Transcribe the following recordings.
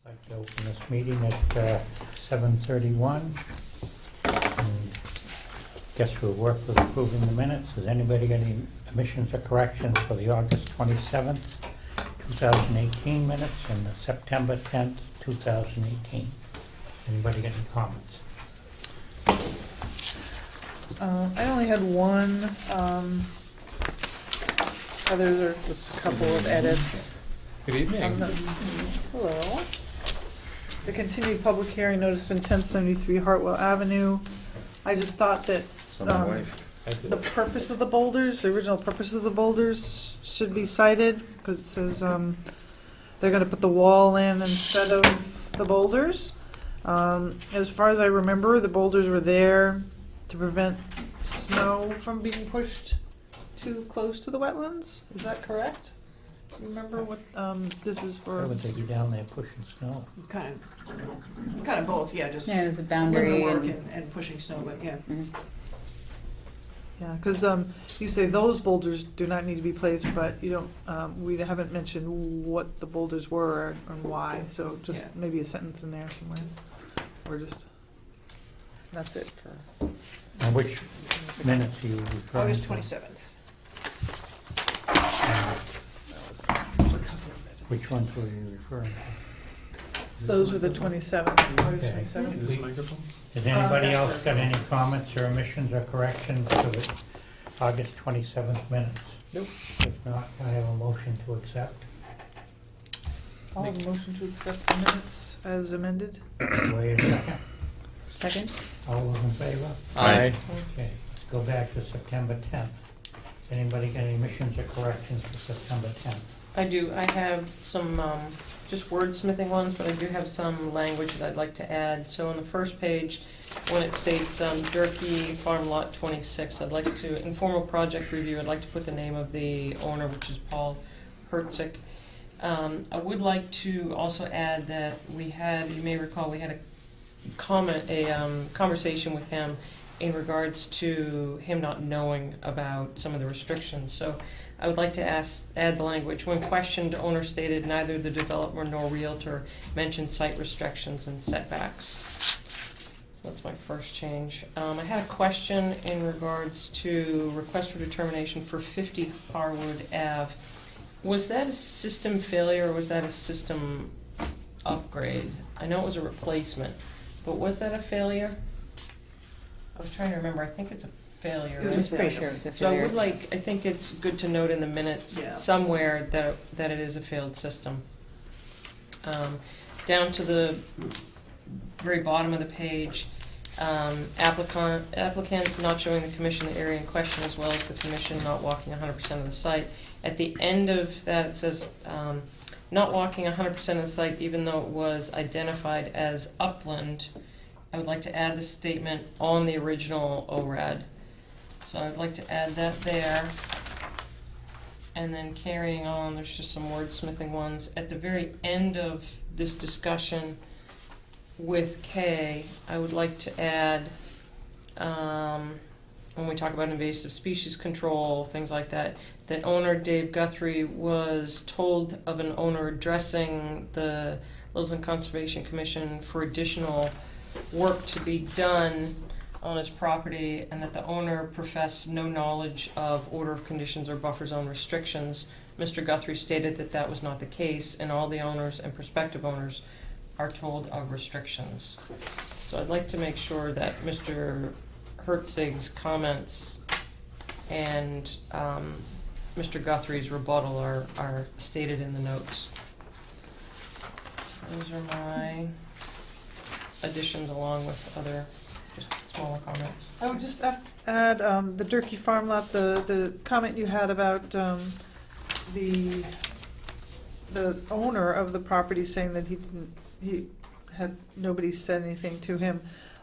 I'd like to open this meeting at 7:31. And guess we'll work with approving the minutes. Has anybody got any omissions or corrections for the August 27th, 2018 minutes and the September 10th, 2018? Anybody got any comments? I only had one. Others are just a couple of edits. Good evening. Hello. The continued public hearing notice of intent 73 Hartwell Avenue. I just thought that My wife. the purpose of the boulders, the original purpose of the boulders should be cited, because it says they're gonna put the wall in instead of the boulders. As far as I remember, the boulders were there to prevent snow from being pushed too close to the wetlands. Is that correct? Remember what this is Why for? would they be down there pushing snow? Kind of both, yeah, just Yeah, it was a limit boundary. the work And, and pushing snow, but yeah. Yeah, because you say those boulders do not need to be placed, but you don't. We haven't mentioned what the boulders were and why. So just Yeah. maybe a sentence in there somewhere, or just that's it for. And which minutes are you referring August to? 27th. Which ones were you referring to? Those were the 27th. August Okay. 27th. Is this a microphone? Has anybody that's else right. got any comments or omissions or corrections to the August 27th minutes? Nope. If not, can I have a motion to accept? I'll have a motion to accept the minutes as amended. Wait a second. second? All those in favor? Aye. Okay, let's go back to September 10th. Anybody got any omissions or corrections for September 10th? I do. I have some just wordsmithing ones, but I do have some language that I'd like to add. So on the first page, when it states Durkee Farm Lot 26, I'd like to, informal project review, I'd like to put the name of the owner, which is Paul Hertzik. I would like to also add that we had, you may recall, we had a conversation with him in regards to him not knowing about some of the restrictions. So I would like to add the language, when questioned, owner stated neither the developer nor realtor mentioned site restrictions and setbacks. So that's my first change. I had a question in regards to request for determination for 50 Harwood Ave. Was that a system failure or was that a system upgrade? I know it was a replacement, but was that a failure? I was trying to remember. I think it's a failure. It was I right? was pretty sure it was a So I failure. would like, I think it's good to note in the minutes Yeah. somewhere that it is a failed system. Down to the very bottom of the page, applicant not showing the commission the area in question as well as the commission not walking 100% of the site. At the end of that, it says, not walking 100% of the site even though it was identified as upland. I would like to add the statement on the original ORAD. So I'd like to add that there. And then carrying on, there's just some wordsmithing ones. At the very end of this discussion with K, I would like to add, when we talk about invasive species control, things like that, that owner Dave Guthrie was told of an owner addressing the Littleton Conservation Commission for additional work to be done on his property, and that the owner professed no knowledge of order of conditions or buffer zone restrictions. Mr. Guthrie stated that that was not the case, and all the owners and prospective owners are told of restrictions. So I'd like to make sure that Mr. Hertzig's comments and Mr. Guthrie's rebuttal are stated in the notes. Those are my additions along with other just smaller comments. I would just add the Durkee Farm Lot, the comment you had about the owner of the property saying that he had, nobody said anything to him.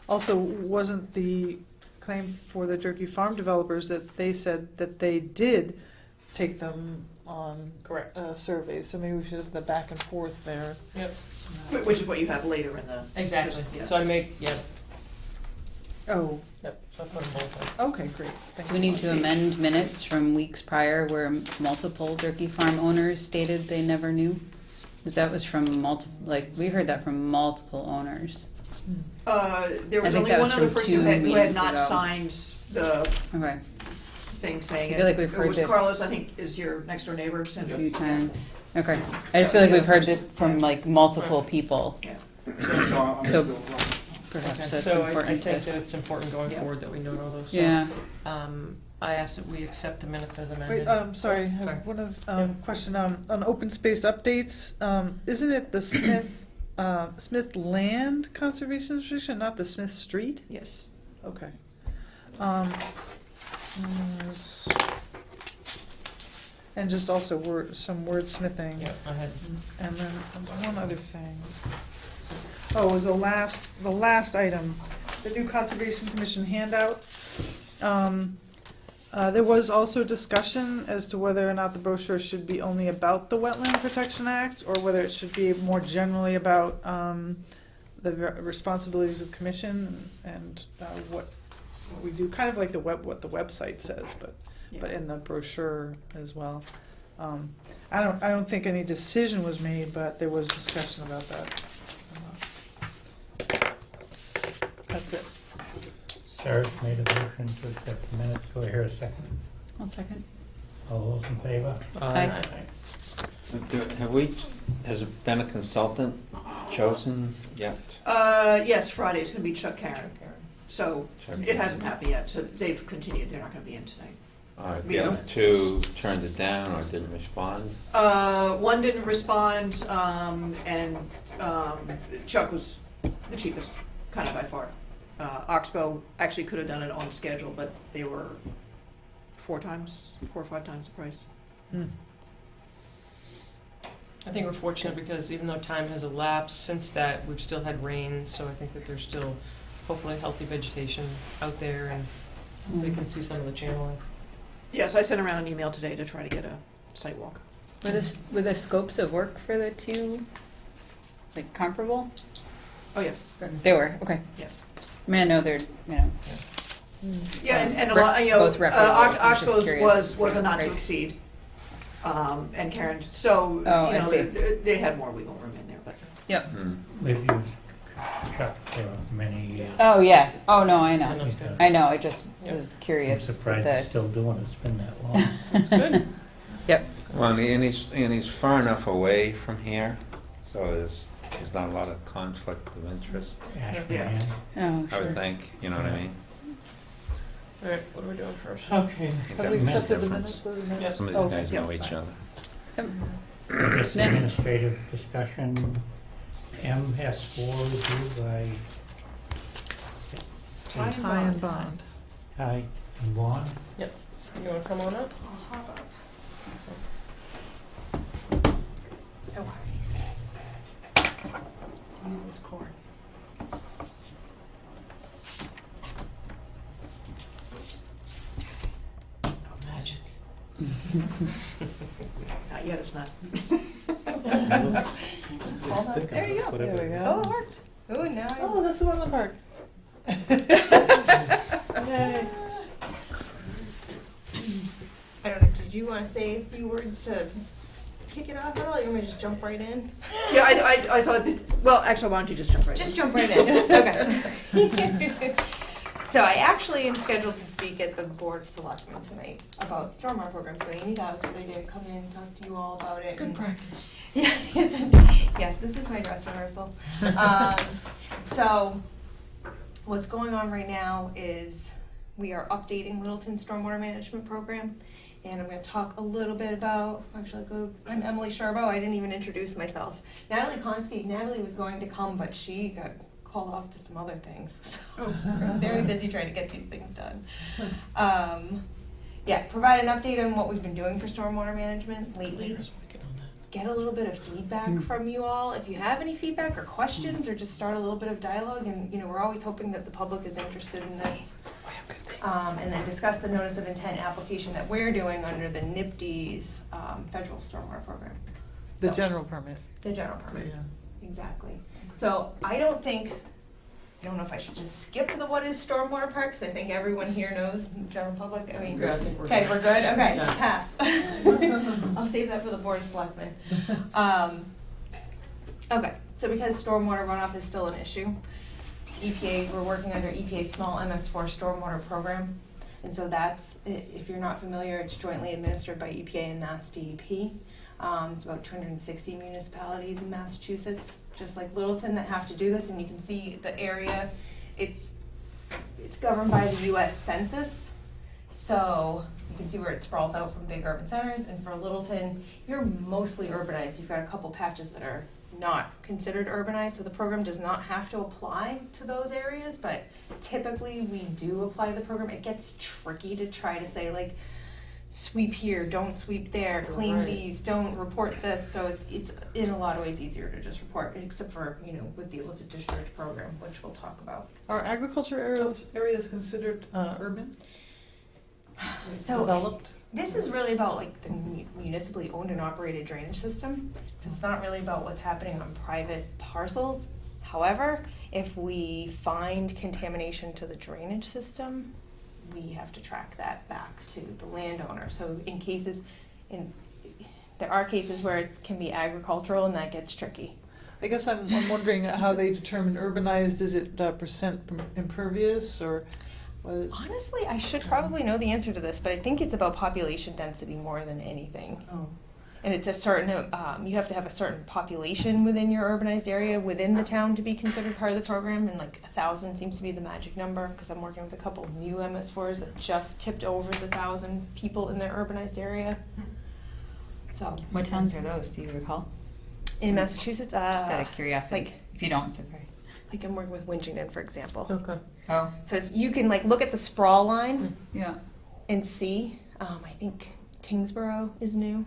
Also, wasn't the claim for the Durkee Farm developers that they said that they did take them on Correct. surveys, so maybe we should have the back and forth there. Yep. Which is what you have later in the. Exactly. Yeah. So I make, yeah, Oh, yep, so I put them both in. okay, great. Thank Do we you. need to amend minutes from weeks prior where multiple Durkee Farm owners stated they never knew? 'Cause that was from we heard that from multiple owners. There I was think only that one was other from person 2 who had meetings not ago. signed the Okay, thing saying I it. feel like we've heard It was this Carlos, I think, is your next door neighbor, a Sandra? few Yeah. times. Okay, I just feel like we've heard it from like multiple people. Yeah. So perhaps Okay, that's so I important think to. that it's important going Yeah. forward that we note all those. So, Yeah, I ask that we accept the minutes as amended. Wait, sorry, I Sorry. have one other, Yeah. question, on open space updates, isn't it the Smith Land Conservation Restriction, not the Smith Street? Yes. Okay. And just also some wordsmithing. Yeah, I had, And then one other thing. Oh, it was the last item, the new Conservation Commission handout. There was also discussion as to whether or not the brochure should be only about the Wetland Protection Act, or whether it should be more generally about the responsibilities of the commission and what we do, kind of like what the website says, but in the brochure as well. I don't think any decision was made, but there was discussion about that. That's it. Sarah's made a motion to accept the minutes. Do I hear a second? I'll second. All those in favor? Aye. Has it been a consultant chosen yet? Yes, Friday, it's gonna be Chuck Karen. So it hasn't happened yet, so they've continued, they're not gonna be in tonight. The other two turned it down or didn't respond? One didn't respond, and Chuck was the cheapest, kind of by far. Oxbow actually could have done it on schedule, but they were 4 or 5 times the price. I think we're fortunate because even though time has elapsed since that, we've still had rain, so I think that there's still hopefully healthy vegetation out there, and hopefully you can see some of the channeling. Yes, I sent around an email today to try to get a site walk. Were the scopes of work for the two, like, comparable? Oh, yeah. They were, okay. Yeah. I mean, I know they're, Yeah, and a lot, Both reputable. I'm just Oxbow's curious was a what not to price. exceed. And Karen, so, Oh, I see. they had more wiggle room in there, but. Yep. We've used Chuck for many years. Oh, yeah. Oh, no, I know. That's good. I know, I just Yep. was I'm curious. surprised with he's the- still doing it. It's been that long. That's good. Yep. Well, and he's far enough away from here, so there's not a lot of conflict of interest, Ashman. Oh, I sure. would think, you know what I mean? All right, what are we doing first? Okay. Have we That accepted the difference. minutes? of the minutes? Yes. Some of these Oh, guys yeah, know each sorry. other. Yep. This Yeah. administrative discussion, M has 4 reviewed by Tie and bond. Ty and Vaughn. Yep. You wanna come on up? I'll hop up. So, Let's use this cord. Oh, magic. Not yet, it's not. There you go. There we Oh, go. it worked. Ooh, now I. Oh, that's the one in the park. Yay. I don't know. Did you want to say a few words to kick it off at all? You want me to just jump right in? Yeah, I thought that, well, actually, why don't you just jump right in? Just jump right in. Okay. So I actually am scheduled to speak at the Board of Selectmen tonight about the stormwater program. So Amy asked me to come in and talk to you all about it. good and- practice. Yeah, yeah, this is my dress rehearsal. So what's going on right now is we are updating Littleton's stormwater management program. And I'm going to talk a little bit about, I'm Emily Sharbo. I didn't even introduce myself. Natalie was going to come, but she got called off to some other things. So we're very busy trying to get these things done. Yeah, provide an update on what we've been doing for stormwater management lately. Neighbors working on that. Get a little bit of feedback from you all. If you have any feedback or questions, or just start a little bit of dialogue, and we're always hoping that the public is interested in this. And then discuss the notice of intent application that we're doing under the NIPD's federal stormwater program. The So, general permit. The general permit, Yeah. exactly. So I don't know if I should just skip the what is stormwater park, because I think everyone here knows, the general public, I mean. Yeah, I think we're Okay, good. we're good, okay, Yeah. pass. I'll save that for the Board of Selectmen. Okay, so because stormwater runoff is still an issue, EPA, we're working under EPA's small MS4 stormwater program. And so that's, if you're not familiar, it's jointly administered by EPA and Mass DEP. It's about 260 municipalities in Massachusetts, just like Littleton, that have to do this. And you can see the area, it's governed by the US Census. So you can see where it sprawls out from big urban centers. And for Littleton, you're mostly urbanized. You've got a couple patches that are not considered urbanized, so the program does not have to apply to those areas, but typically we do apply the program. It gets tricky to try to say, like, sweep here, don't sweep there, clean Right. these, don't report this. So it's in a lot of ways easier to just report, except for, you know, with the illicit discharge program, which we'll talk about. Are agriculture areas considered urban? So Developed? this is really about like the municipally owned and operated drainage system. So it's not really about what's happening on private parcels. However, if we find contamination to the drainage system, we have to track that back to the landowner. So there are cases where it can be agricultural, and that gets tricky. I guess I'm wondering how they determine urbanized. Is it percent impervious or what? Honestly, I should probably know the answer to this, but I think it's about population density more than anything. Oh. And it's a certain, you have to have a certain population within your urbanized area within the town to be considered part of the program, and like 1,000 seems to be the magic number, because I'm working with a couple of new MS4s that just tipped over the 1,000 people in their urbanized area. So What towns are those? Do you recall? in Massachusetts, Just out of curiosity. like- If you don't, it's okay. like I'm working with Winchington, for example. Okay. Oh, So you can like look at the sprawl line yeah. and see. I think Tingsboro is new.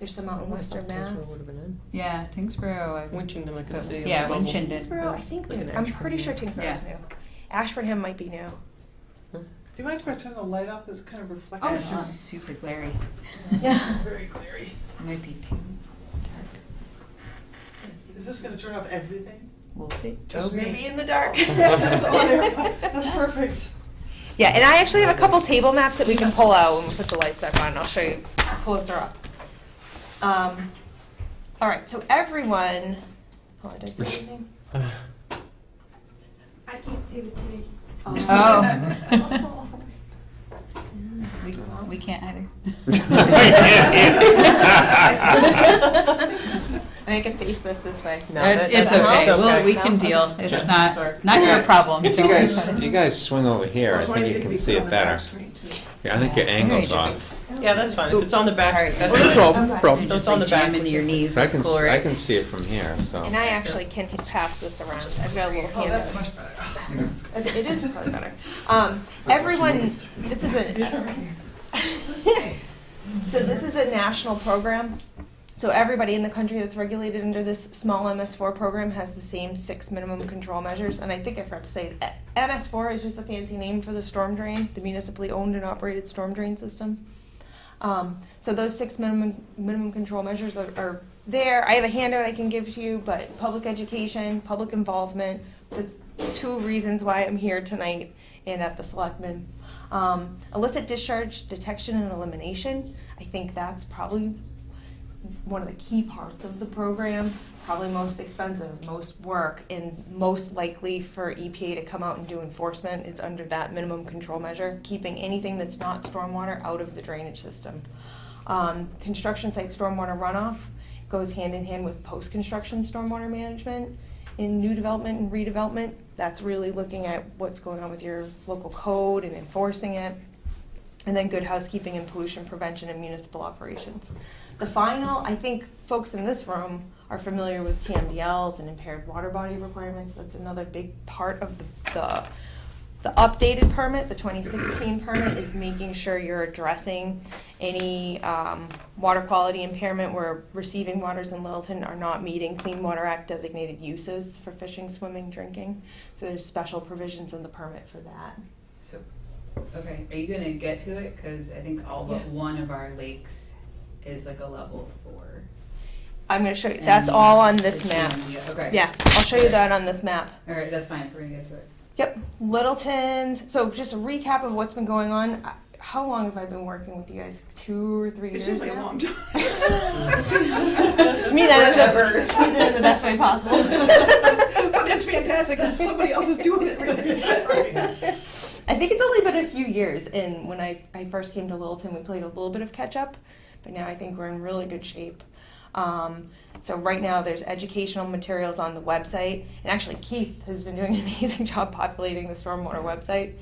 There's some out in Western Mass. Would have been in. Yeah, Tingsboro. Winchington, I can see. Yeah, Bubble. Winchington. Tingsboro, I think Like an I'm Ashburnham. pretty sure Tingsboro's Yeah. new. Ashburnham might be new. Do you mind if I turn the light off? It's kind of reflective. Oh, it's just super glary. Yeah. Very glary. It might be too dark. Is this going to turn off everything? We'll see. Just Maybe me. in the dark. Just the one area. That's perfect. Yeah, and I actually have a couple table maps that we can pull out when we put the lights back on. I'll show you closer up. All right, so everyone. Oh, did I say anything? I can't see the TV. Oh. We can't either. I can face this way. No, It's that's okay. okay. We can deal. It's not your problem. If Don't you worry about it. guys swing over here, I think you can see it better. Yeah, I think your angle's off. Yeah, that's fine. If it's on the back, Sorry. that's No fine. problem. You So it's just on like the back. jam into your knees. So I It's can, cool, I right? can see it from here, so. And I actually can pass this around. I've got a little Oh, hand. that's much better. It is probably better. Everyone, this is a. So this is a national program. So everybody in the country that's regulated under this small MS4 program has the same 6 minimum control measures. And I think I forgot to say, MS4 is just a fancy name for the storm drain, the municipally owned and operated storm drain system. So those 6 minimum control measures are there. I have a handout I can give to you, but public education, public involvement, that's 2 reasons why I'm here tonight and at the Selectmen. Illicit discharge detection and elimination, I think that's probably one of the key parts of the program, probably most expensive, most work, and most likely for EPA to come out and do enforcement. It's under that minimum control measure, keeping anything that's not stormwater out of the drainage system. Construction site stormwater runoff goes hand in hand with post-construction stormwater management in new development and redevelopment. That's really looking at what's going on with your local code and enforcing it. And then good housekeeping and pollution prevention and municipal operations. The final, I think folks in this room are familiar with TMDLs and impaired water body requirements. That's another big part of the updated permit. The 2016 permit is making sure you're addressing any water quality impairment where receiving waters in Littleton are not meeting Clean Water Act designated uses for fishing, swimming, drinking. So there's special provisions in the permit for that. So, okay, are you gonna get to it? Because I think all but one of our lakes is like a level 4. I'm going to show you. And That's all on this it's map. Okay. Yeah, I'll show you that on this map. All right, that's fine. We're gonna get to it. Yep, Littleton's. So just a recap of what's been going on. How long have I been working with you guys? 2 or 3 years It seems like a now? long time. I mean that in the best way possible. But it's fantastic because somebody else is doing it. I think it's only been a few years, and when I first came to Littleton, we played a little bit of catch up, but now I think we're in really good shape. So right now there's educational materials on the website, and actually Keith has been doing an amazing job populating the stormwater website.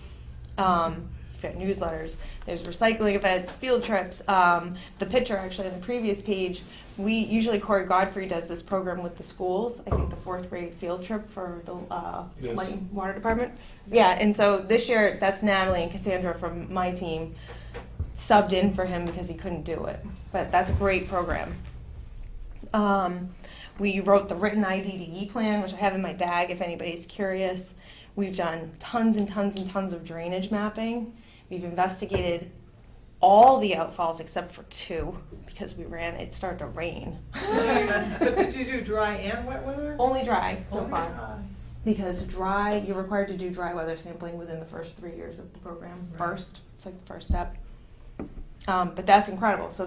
We've got newsletters, there's recycling events, field trips. The picture actually on the previous page, we usually, Corey Godfrey does this program with the schools, I think the 4th grade field trip for the Yes. Light and Water Department. Yeah, and so this year, that's Natalie and Cassandra from my team subbed in for him because he couldn't do it. But that's a great program. We wrote the written IDDE plan, which I have in my bag if anybody's curious. We've done tons and tons and tons of drainage mapping. We've investigated all the outfalls except for 2 because it started to rain. But did you do dry and wet weather? Only dry so Only far. dry. Because dry, you're required to do dry weather sampling within the first 3 years of the program. Right. It's like the first step. But that's incredible. So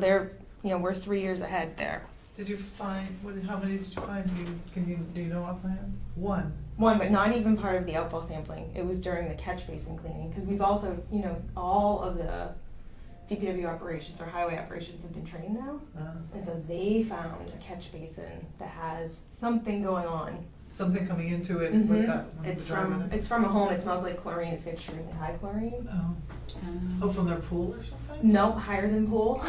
we're 3 years ahead there. Did you find, how many did you find? Do you know offhand? One. One, but not even part of the outfall sampling. It was during the catch basin cleaning, because we've also, all of the DPW operations or highway operations have been trained now. And so they found a catch basin that has something going on. Something coming into it Mhm. with that. It's from a home. It smells like chlorine. It's got extremely high chlorine. Oh, from their pool or something? No, higher than pool.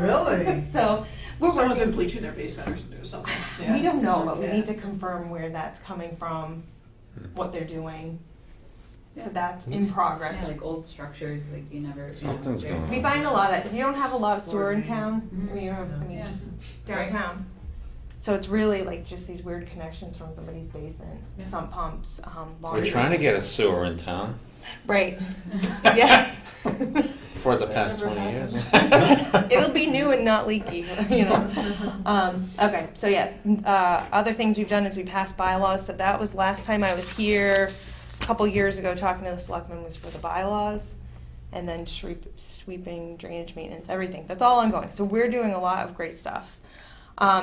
Really? So we're Someone's been working. bleaching their basement or something. We don't know, but we Yeah. need to confirm where that's coming from, what they're doing. So that's in progress. Yeah, like old structures, like you never. Something's there's- going We on. find a lot of that, because you don't have a lot of sewer in town. Mhm. I mean, you don't have, Yeah. just downtown. So it's really like just these weird connections from somebody's basement, Yeah. sump pumps, We're laundry. trying to get a sewer in town Right, yeah. for the past 20 years. It'll be new and not leaky, Okay, so yeah, other things we've done is we passed bylaws, so that was last time I was here, a couple years ago, talking to the selectmen was for the bylaws, and then sweeping, drainage maintenance, everything, that's all ongoing, so we're doing a lot of great stuff.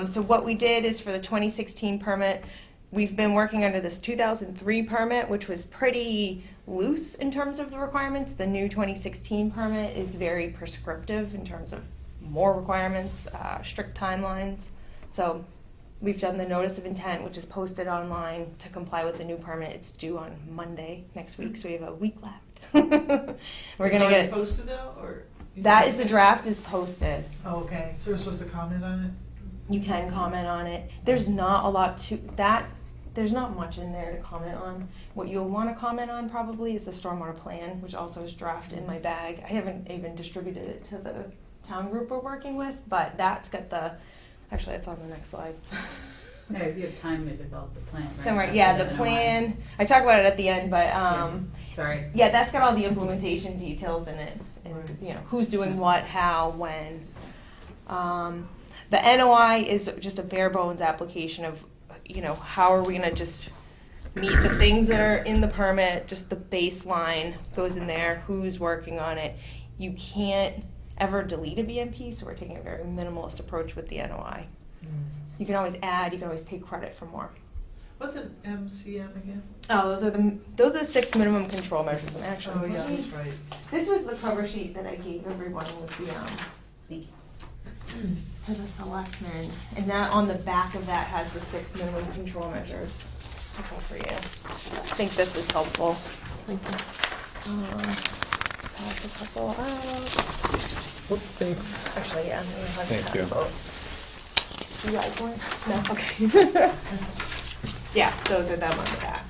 So what we did is for the 2016 permit, we've been working under this 2003 permit, which was pretty loose in terms of the requirements. The new 2016 permit is very prescriptive in terms of more requirements, strict timelines. So we've done the notice of intent, which is posted online to comply with the new permit. It's due on Monday next week, so we have a week left. We're It's gonna already get, posted though, or? that is the draft is posted. Oh, okay, so we're supposed to comment on it? You can comment on it. There's not a lot to that. There's not much in there to comment on. What you'll want to comment on probably is the stormwater plan, which also is drafted in my bag. I haven't even distributed it to the town group we're working with, but that's got actually it's on the next slide. No, 'cause you have time to develop the plan, right? Somewhere, That's yeah, the the NOI. plan. I talk about it at the end, but Sorry. yeah, that's got all the implementation details in it, and who's doing what, how, when. The NOI is just a bare bones application of, how are we gonna just meet the things that are in the permit, just the baseline goes in there, who's working on it. You can't ever delete a BMP, so we're taking a very minimalist approach with the NOI. You can always add, you can always take credit for more. What's an MCM again? Oh, those are the 6 minimum control measures, and actually, Oh, yeah, that's right. this was the cover sheet that I gave everyone with the, Thank you. to the selectmen, and that on the back of that has the 6 minimum control measures. Couple for you. I think this is helpful. Pass a couple out. Thanks. Actually, yeah, I'm gonna have to Thank pass you. both. Do you like one? No, okay. Yeah, those are them on the back.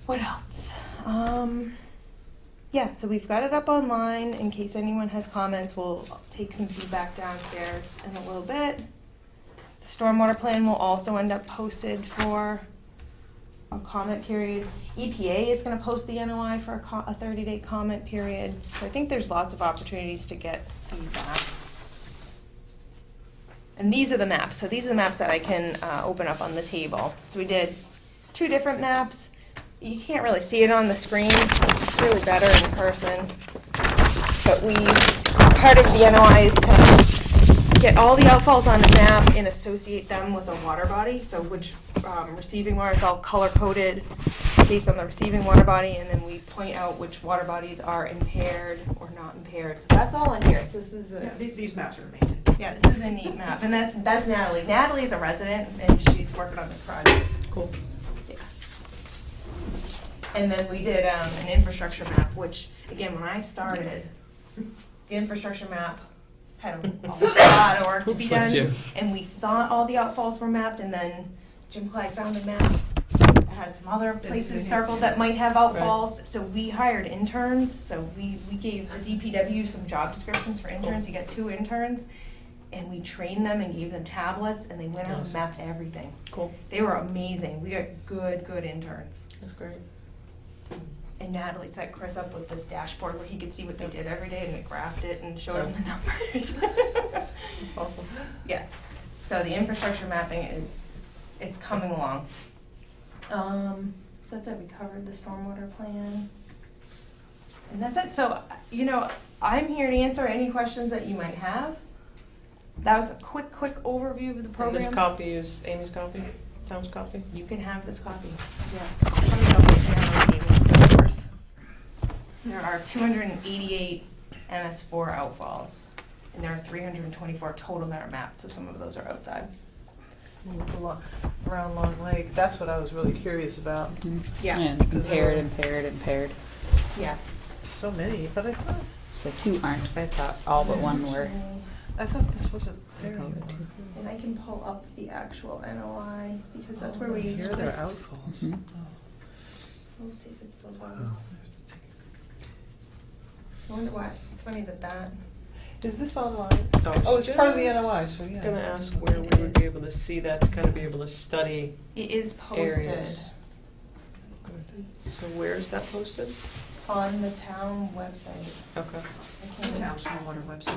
What else? Yeah, so we've got it up online in case anyone has comments. We'll take some feedback downstairs in a little bit. The stormwater plan will also end up posted for a comment period. EPA is going to post the NOI for a 30-day comment period. So I think there's lots of opportunities to get feedback. And these are the maps. So these are the maps that I can open up on the table. So we did 2 different maps. You can't really see it on the screen. It's really better in person. But part of the NOI is to get all the outfalls on the map and associate them with a water body. So which receiving water is all color coded based on the receiving water body, and then we point out which water bodies are impaired or not impaired. So that's all in here. So this is Yeah, a these maps are amazing. yeah, this is a neat map, and that's Natalie. Natalie's a resident, and she's working on this project. Cool. Yeah. And then we did an infrastructure map, which again, when I started, the infrastructure map had a lot of work to be Bless done, you. and we thought all the outfalls were mapped, and then Jim Clyde found a map that had some other places circled that might have outfalls. So we hired interns. So we gave the DPW some job descriptions for interns. You got 2 interns, and we trained them and gave them tablets, and they went out and Nice. mapped everything. Cool. They were amazing. We got good interns. That's great. And Natalie set Chris up with this dashboard where he could see what they did every day, and it graphed it and showed him the numbers. That's awesome. Yeah. So the infrastructure mapping it's coming along. So that's it. We covered the stormwater plan. And that's it. So, I'm here to answer any questions that you might have. That was a quick overview of the And program. this copy is Amy's copy? Town's copy? You can have this copy. Yeah. There are 288 MS4 outfalls, and there are 324 total that are mapped, so some of those are outside. Around Long Lake, that's what I was really curious about. Yeah. Impaired. Yeah. So many, but I thought So 2 aren't. I thought all but 1 were. this wasn't there anymore. And I can pull up the actual NOI, because that's where we Here use there this. are outfalls. Mhm. Let's see if it still Oh, does. oh. I wonder why, it's funny that. Is this online? Oh, it's part of the NOI, so yeah. Gonna ask where we would be able to see that to kind of be able to study It is posted areas. So where's that posted? on the town website. Okay. I The can't. town stormwater website.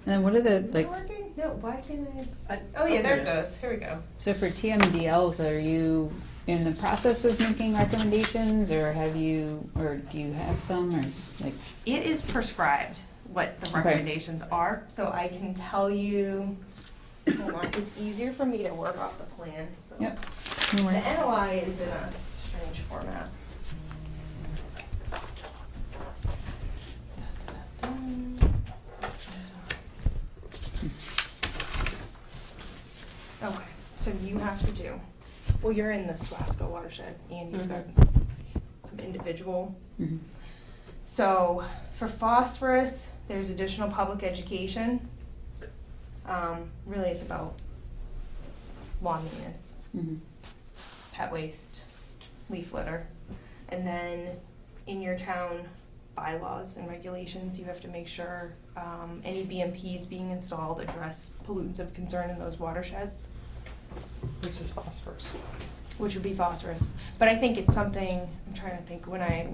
And then what are the, Is it like, working? No, why can't I? I- Oh, yeah, there it there it goes. Here we go. so for TMDLs, are you in the process of making recommendations, or do you have some, or like? It is prescribed what the Okay. recommendations are, so I can tell you, hold on, it's easier for me to work off the plan, so. Yep. The NOI is in a strange format. Okay, so you have to do, well, you're in the Swasco watershed, and you've got some individual. Mhm. So for phosphorus, there's additional public education. Really, it's about lawn maintenance, Mhm. pet waste, leaf litter. And then in your town bylaws and regulations, you have to make sure any BMPs being installed address pollutants of concern in those watersheds, Which is phosphorus. which would be phosphorus. But I think it's something, I'm trying to think, when I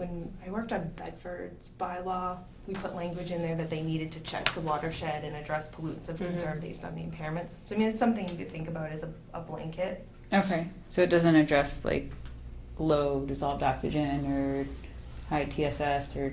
worked on Bedford's bylaw, we put language in there that they needed to check the watershed and address pollutants of concern based on the impairments. So I mean, it's something you could think about as a blanket. Okay, so it doesn't address like low dissolved oxygen or high TSS or,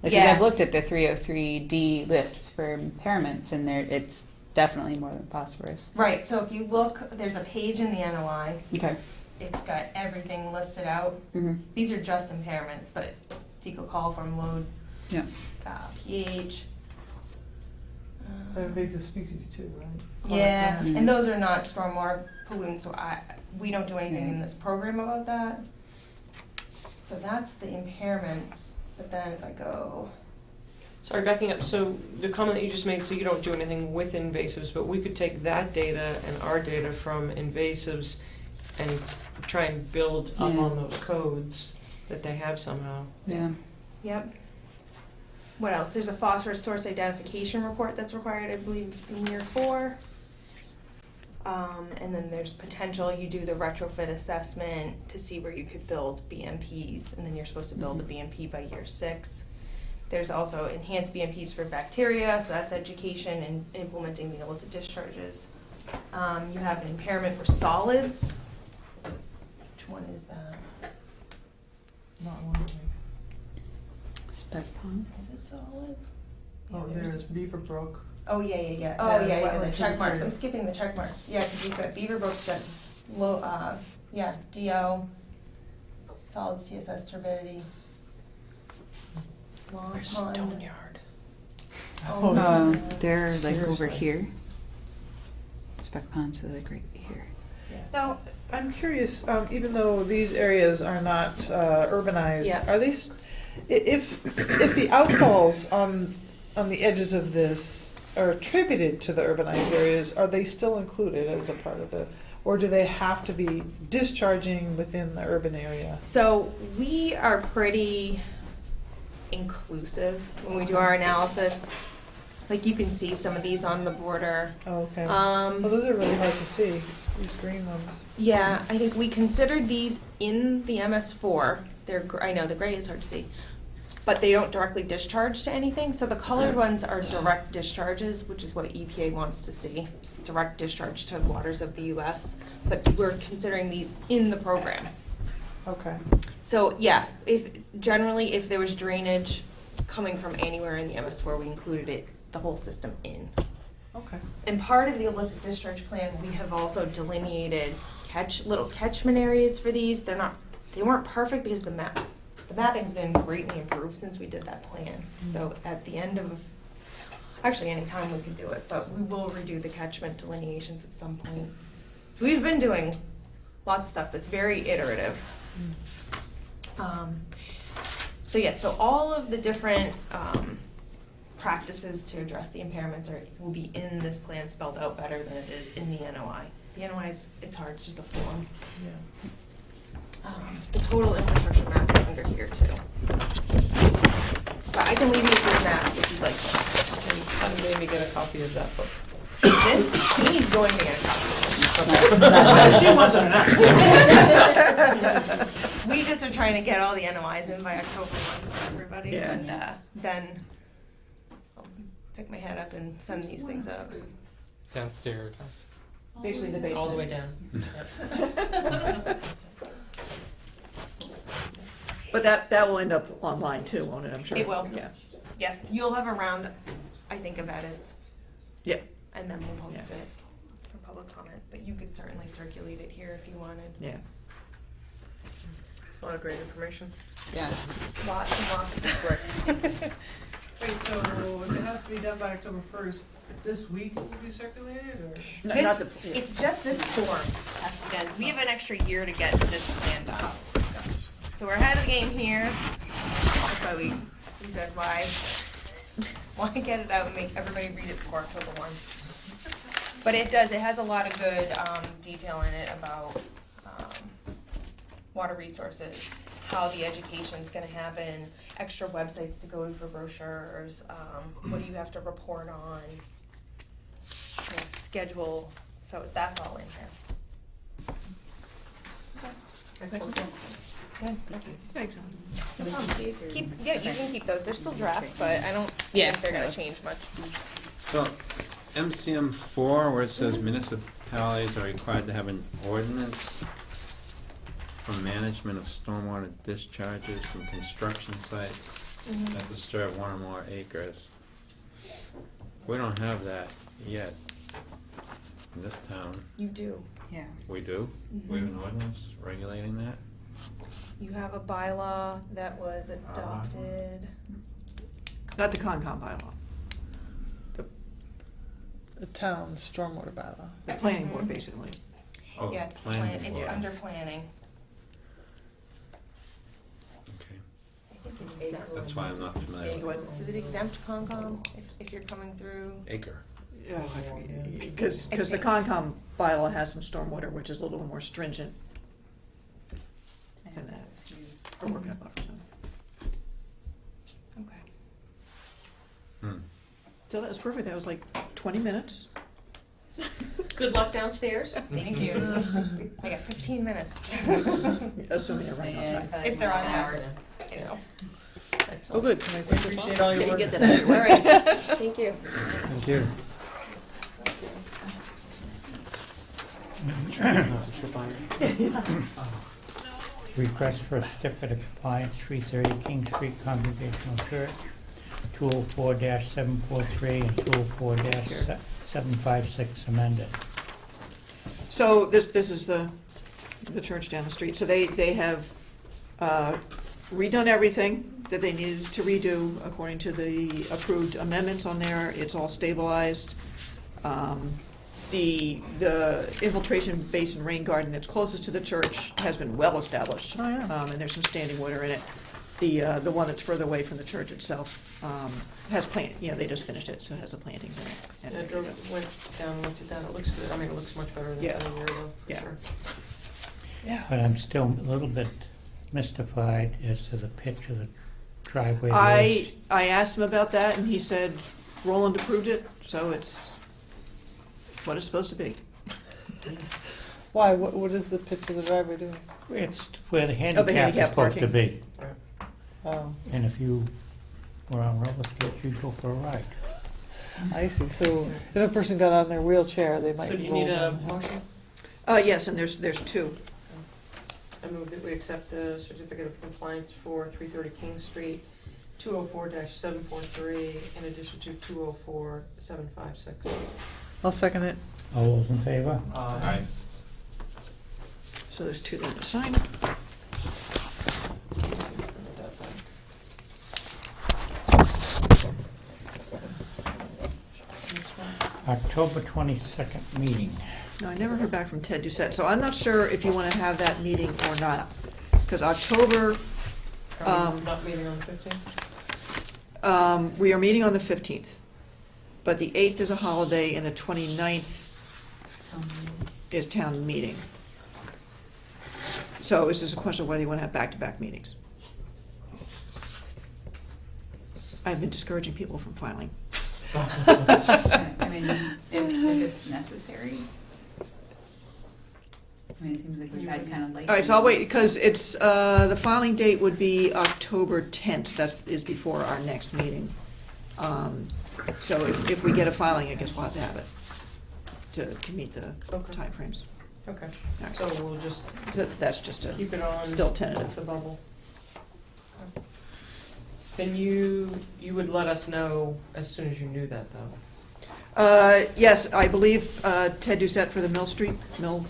like, 'cause Yeah. I've looked at the 303D lists for impairments, and it's definitely more than phosphorus. Right, so if you look, there's a page in the NOI, Okay. it's got everything listed out. Mhm. These are just impairments, but fecal coliform load, Yeah. pH. Invasive species too, right? Yeah, Mhm. and those are not stormwater pollutants, so we don't do anything in this program about that. So that's the impairments, but then if I go, Sorry, backing up, so the comment that you just made, so you don't do anything with invasives, but we could take that data and our data from invasives and try and build up Yeah. on those codes that they have somehow. Yeah. yep. What else? There's a phosphorus source identification report that's required, I believe, in year 4. And then there's potential, you do the retrofit assessment to see where you could build BMPs, and then you're supposed to build a BMP by year 6. There's also enhanced BMPs for bacteria, so that's education and implementing the illicit discharges. You have an impairment for solids. Which one is that? It's not one of them. Spec pond. Is it solids? Oh, Yeah, there it is, Beaver Brook. Oh, yeah. Oh, The yeah, wetland the check marks. period. I'm skipping the check marks. Yeah, because we've got Beaverbrook's got low, DO, solid CSS turbidity. Long Pond. Yard. Oh, They're like over Seriously. here. Spec ponds are like right here. yes. Now, I'm curious, even though these areas are not urbanized, Yeah. are they, if the outfalls on the edges of this are attributed to the urbanized areas, are they still included as a part of the, or do they have to be discharging within the urban area? So we are pretty inclusive when we do our analysis. Like you can see some of these on the border. Oh, okay. Well, those are really hard to see, these green ones. Yeah, I think we considered these in the MS4. I know the gray is hard to see, but they don't directly discharge to anything. So the colored ones are direct discharges, which is what EPA wants to see, direct discharge to waters of the U.S. But we're considering these in the program. Okay. So yeah, if there was drainage coming from anywhere in the MS4, we included it, the whole system in. Okay. And part of the illicit discharge plan, we have also delineated little catchment areas for these. They weren't perfect because the mapping's been greatly improved since we did that plan. So at the end of, actually any time we could do it, but we will redo the catchment delineations at some point. So we've been doing lots of stuff. It's very iterative. So yeah, so all of the different practices to address the impairments will be in this plan, spelled out better than it is in the NOI. The NOI it's hard, it's just a form. Yeah. The total infrastructure map is under here too. But I can leave you with these maps if you'd like them. And maybe get a copy of that book. He's going to get a copy. She wants it now. We just are trying to get all the NOIs in by October 1 for everybody, Yeah. and then I'll pick my head up and send these things out. Downstairs. Basically the basement. All the way down. But that will end up online too, won't it, I'm sure? It will. Yeah. Yes, you'll have a round, I think, of edits, Yeah, and then we'll post Yeah. it for public comment, but you could certainly circulate it here if you wanted. yeah. It's a lot of great information. Yeah. Lots and lots of this work. Wait, so if it has to be done by October 1st, this week it will be circulated, or? No, This, not the- yeah. it's just this form has to be done. We have an extra year to get this plan done. So we're ahead of the game here. That's why we said why get it out and make everybody read it before October 1. But it has a lot of good detail in it about water resources, how the education's gonna happen, extra websites to go to for brochures, what do you have to report on, schedule, so that's all in here. Excellent. Good, thank you. Thanks. You can keep those, they're still draft, but I don't Yeah, think they're no, gonna it's- change much. So, MCM4, where it says municipalities are required to have an ordinance for management of stormwater discharges from construction sites that disturb one or more acres. We don't have that yet in this town. You do. Yeah. We do? We have an ordinance regulating that? You have a bylaw that was adopted. Not the Conscom bylaw, The town stormwater bylaw. the planning board, basically. Oh, Yeah, it's planning it's board. under planning. Okay. I think it exempt- That's why I'm not familiar with it. Is it exempt Concom if you're coming through? Acre. Yeah, because the Conscom bylaw has some stormwater, which is a little more stringent than that. We're working on buffer zone. Okay. Hmm. So that was perfect, that was like 20 minutes. Good luck downstairs. Thank you. I got 15 minutes. Assuming they're running on time. If they're on there. You know. Oh, good, can I appreciate all your work. Get that out of your way. All right, thank you. Thank you. Request for a certificate of compliance, 330 King Street Congregational Church. 204-743 and 204-756 amended. So this is the church down the street. So they have redone everything that they needed to redo according to the approved amendments on there. It's all stabilized. The infiltration basin rain garden that's closest to the church has been well established. Oh, yeah. And there's some standing water in it. The one that's further away from the church itself has they just finished it, so it has the plantings in it. Yeah, I And, went down and looked at that, it looks good, I mean, it looks much better than Yeah. a year ago, for Yeah. sure. But I'm still a little bit mystified as to the pitch of the driveway. I asked him about that, and he said Roland approved it, so it's what it's supposed to be. Why, what is the pitch of the driveway doing? It's where the handicap is handicap supposed to be. Oh, And if you were on roller skates, you'd go for a ride. I see, so if a person got on their wheelchair, they might So do you roll need a down. motion? Yes, and there's two. I move that we accept the certificate of compliance for 330 King Street, 204-743, in addition to 204-756. I'll second it. All those in favor? Aye. So there's two there to sign. October 22nd meeting. No, I never heard back from Ted Doucette, so I'm not sure if you want to have that meeting or not. Because October, Are we not meeting on the 15th? we are meeting on the 15th. But the 8th is a holiday and the 29th is town meeting. So it's just a question of whether you want to have back-to-back meetings. I've been discouraging people from filing. I mean, if it's necessary. I mean, it seems like we've had kind of late. All right, so I'll wait, because it's, the filing date would be October 10th, that is before our next meeting. So if we get a filing, I guess we'll have to have it to meet the Okay. timeframes. Okay, All right. so we'll just So that's just a, keep it on. still tentative. The bubble. Then you would let us know as soon as you knew that, though. Yes, I believe Ted Doucette for the Mill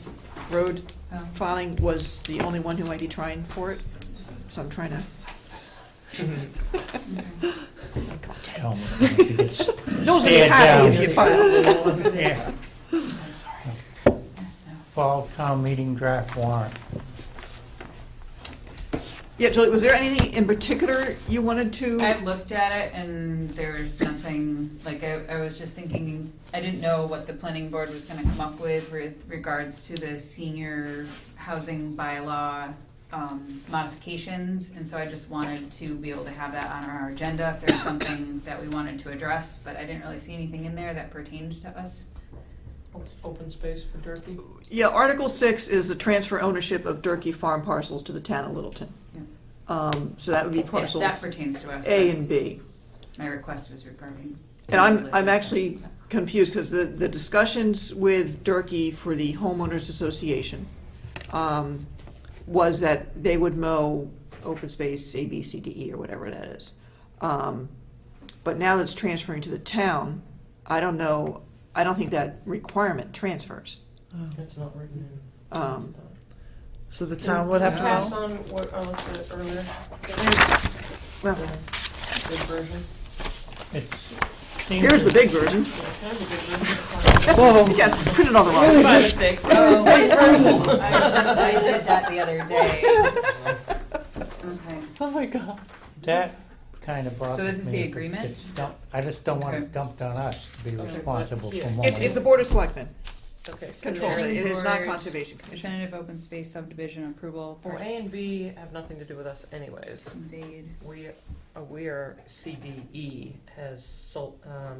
Road Oh. filing was the only one who might be trying for it. So I'm trying to, Okay. Tell me if you could no one's gonna be stand happy if down. you file. Yeah. Fall town meeting draft warrant. Yeah, Julie, was there anything in particular you wanted to? I looked at it and there's nothing, like, I was just thinking, I didn't know what the planning board was gonna come up with regards to the senior housing bylaw modifications, and so I just wanted to be able to have that on our agenda if there's something that we wanted to address, but I didn't really see anything in there that pertained to us. Open space for Durkee. Yeah, Article 6 is the transfer ownership of Durkee farm parcels to the town of Littleton. Yeah. So that would be If parcels that pertains to us. A but and B. My request was regarding. And I'm actually confused because the discussions with Durkee for the homeowners association was that they would mow open space A, B, C, D, E, or whatever that is. But now that it's transferring to the town, I don't know, I don't think that requirement transfers. It's not written in. Um, So the town would have to Pass know? on what I looked at earlier. Well, The good version. It's. here's the big version. Yeah, kind of a good version. Whoa. Yeah, printed on the wrong My page. mistake. Oh, Big version. I did that the other day. Okay. Oh my God. That kind of bothers me. this is the agreement? It's dump- I just don't want Okay. it dumped on us to be Okay. responsible for Yeah. mowing. It's the Board of Selectmen Okay. so controls it. there- It is not Board. Conservation Commission. Definitive open space subdivision approval. Well, A and B have nothing to do with us anyways. Conveyed. We are CDE, has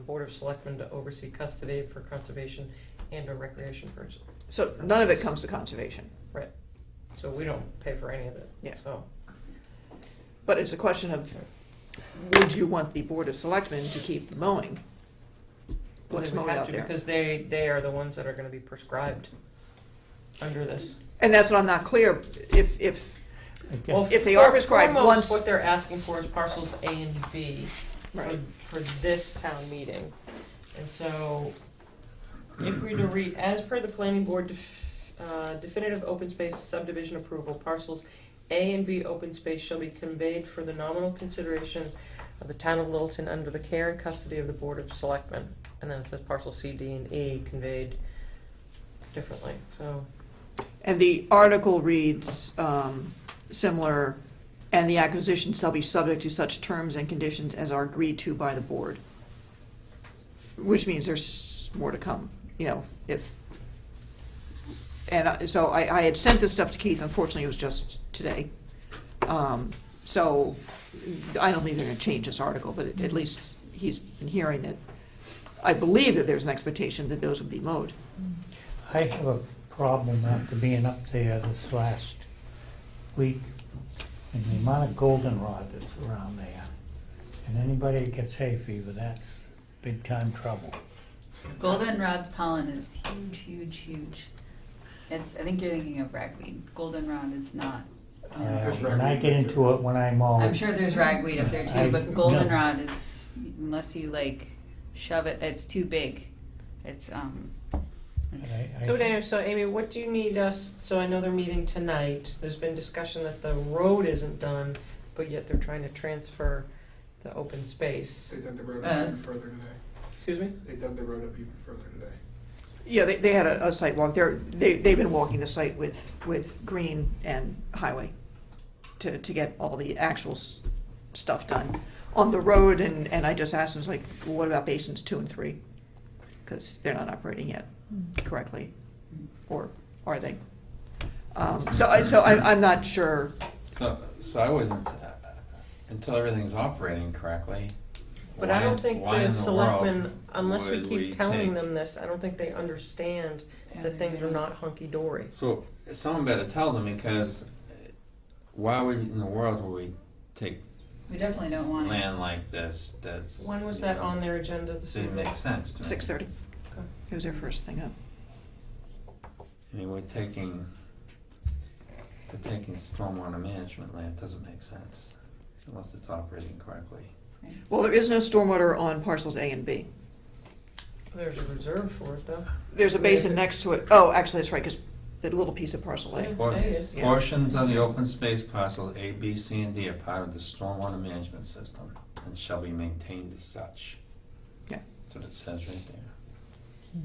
Board of Selectmen to oversee custody for conservation and or recreation purposes. So none of it comes to Conservation. So we don't pay for any of it. Yeah. So, But it's a question of, would you want the Board of Selectmen to keep the mowing? well, What's they would mowed have out to there? because they are the ones that are gonna be prescribed under this. And that's what I'm not clear, if I guess- Well, If they are for- prescribed foremost, once- what they're asking for is parcels A and B, Right. for this town meeting. And so, if we were to read, as per the planning board definitive open space subdivision approval, parcels A and B open space shall be conveyed for the nominal consideration of the town of Littleton under the care and custody of the Board of Selectmen. And then it says parcel C, D, and E conveyed differently, so. And the article reads similar, and the acquisition shall be subject to such terms and conditions as are agreed to by the board. Which means there's more to come, you know, if. And so I had sent this stuff to Keith, unfortunately it was just today. So I don't think they're gonna change this article, but at least he's been hearing that, I believe that there's an expectation that those would be mowed. I have a problem after being up there this last week, and the amount of goldenrod that's around there. And anybody that gets hay fever, that's big time trouble. Goldenrod's pollen is huge, huge, huge. It's, I think you're thinking of ragweed. Goldenrod is not. When I get into it when I'm all. I'm sure there's ragweed up there I- too, but no. goldenrod is, unless you like shove it, it's too big. It's, So Daniel, so Amy, what do you need us, so I know they're meeting tonight, there's been discussion that the road isn't done, but yet they're trying to transfer the open space. They dug the road up even further today. Excuse me? They dug the road up even further today. Yeah, they had a site walk. They've been walking the site with Green and Highway to get all the actual stuff done on the road, and I just asked them, like, well, what about basins 2 and 3? Because they're not operating yet correctly, or are they? I'm not sure. So I wouldn't, until everything's operating correctly. But I don't think why the in selectmen, world unless we would keep telling take- them this, I don't think they understand that things are not hunky-dory. So someone better tell them, because why would in the world would we take we definitely don't want it. land like this? That's When was you that know, on their agenda this Didn't evening? make sense to me. 6:30. Okay. It was their first thing up. I mean, we're taking stormwater management land. It doesn't make sense unless it's operating correctly. Well, there is no stormwater on parcels A and B. There's a reserve for it, though. There's a basin next to it. Oh, actually, that's right, because the little piece of parcel A. Yeah. Por- It is. Yeah. Portions of the open space parcel A, B, C, and D are part of the stormwater management system and shall be maintained as such. Yeah. That's what it says right there.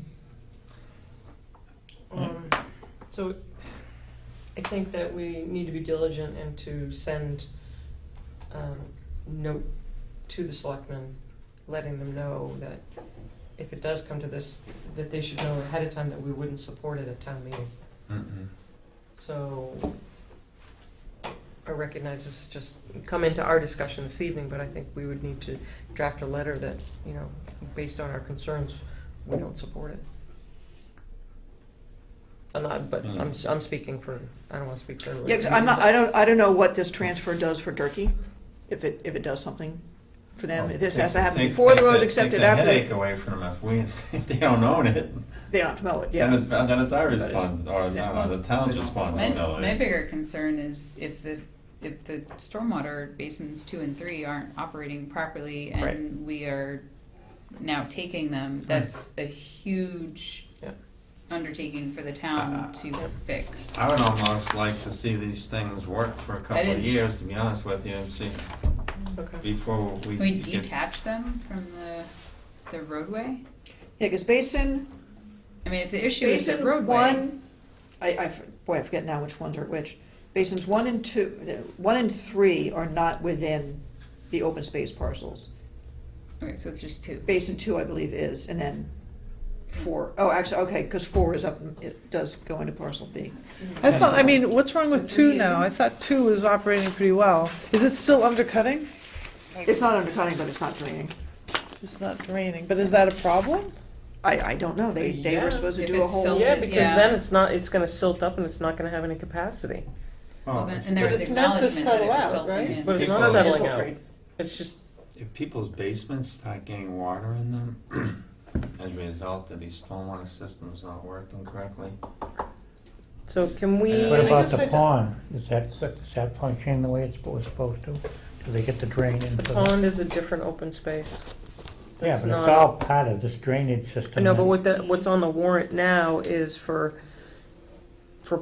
So I think that we need to be diligent and to send note to the selectmen, letting them know that if it does come to this, that they should know ahead of time that we wouldn't support it at town meeting. Mm-mm. So I recognize this has just come into our discussion this evening, but I think we would need to draft a letter that, you know, based on our concerns, we don't support it. I'm not, but I'm speaking for, I don't wanna speak for everybody. Yeah, 'cause I don't know what this transfer does for Durkee, if it does something for them. This has to happen before the road's accepted, after. Takes a headache away from them if they don't own it. They don't have to mow it, Then yeah. it's our That is- responsibility, or the town's My responsibility. bigger concern is if the stormwater basins 2 and 3 aren't operating properly and Right. we are now taking them, that's a huge Yeah. undertaking for the town to fix. I would almost like to see these things work for a couple of didn't- years, to be honest with you, and see Okay. before we Can we get. detach them from the roadway? Yeah, because basin, I mean, if the issue is the basin roadway. 1, I forget now which ones are which. Basins 1 and 2, 1 and 3 are not within the open space parcels. Okay, so it's just 2. Basin 2, I believe, is, and then 4, oh, actually, okay, because 4 is up, it does go into parcel B. I mean, what's wrong with So 2 three now? isn't- I thought 2 was operating pretty well. Is it still undercutting? It's not undercutting, but it's not draining. It's not draining, but is that a problem? I don't know, they Yeah. were supposed to If do a it's whole. silted. Yeah, because Yeah. then it's gonna silt up and it's not gonna have any capacity. Well, Oh, then, if- and there But was it's meant to acknowledgement that it settle was out, silting right? in. But it's People not settling out. infiltrate. It's just, If people's basements start getting water in them, as a result of these stormwater systems not working correctly, so can we? And What I about guess I the don't- pond? Is that functioning the way it's supposed to? so they get the drain into The the. pond is a different open space. Yeah, That's but it's not- all part of this drainage system. I know, but that's- what's on the warrant now is for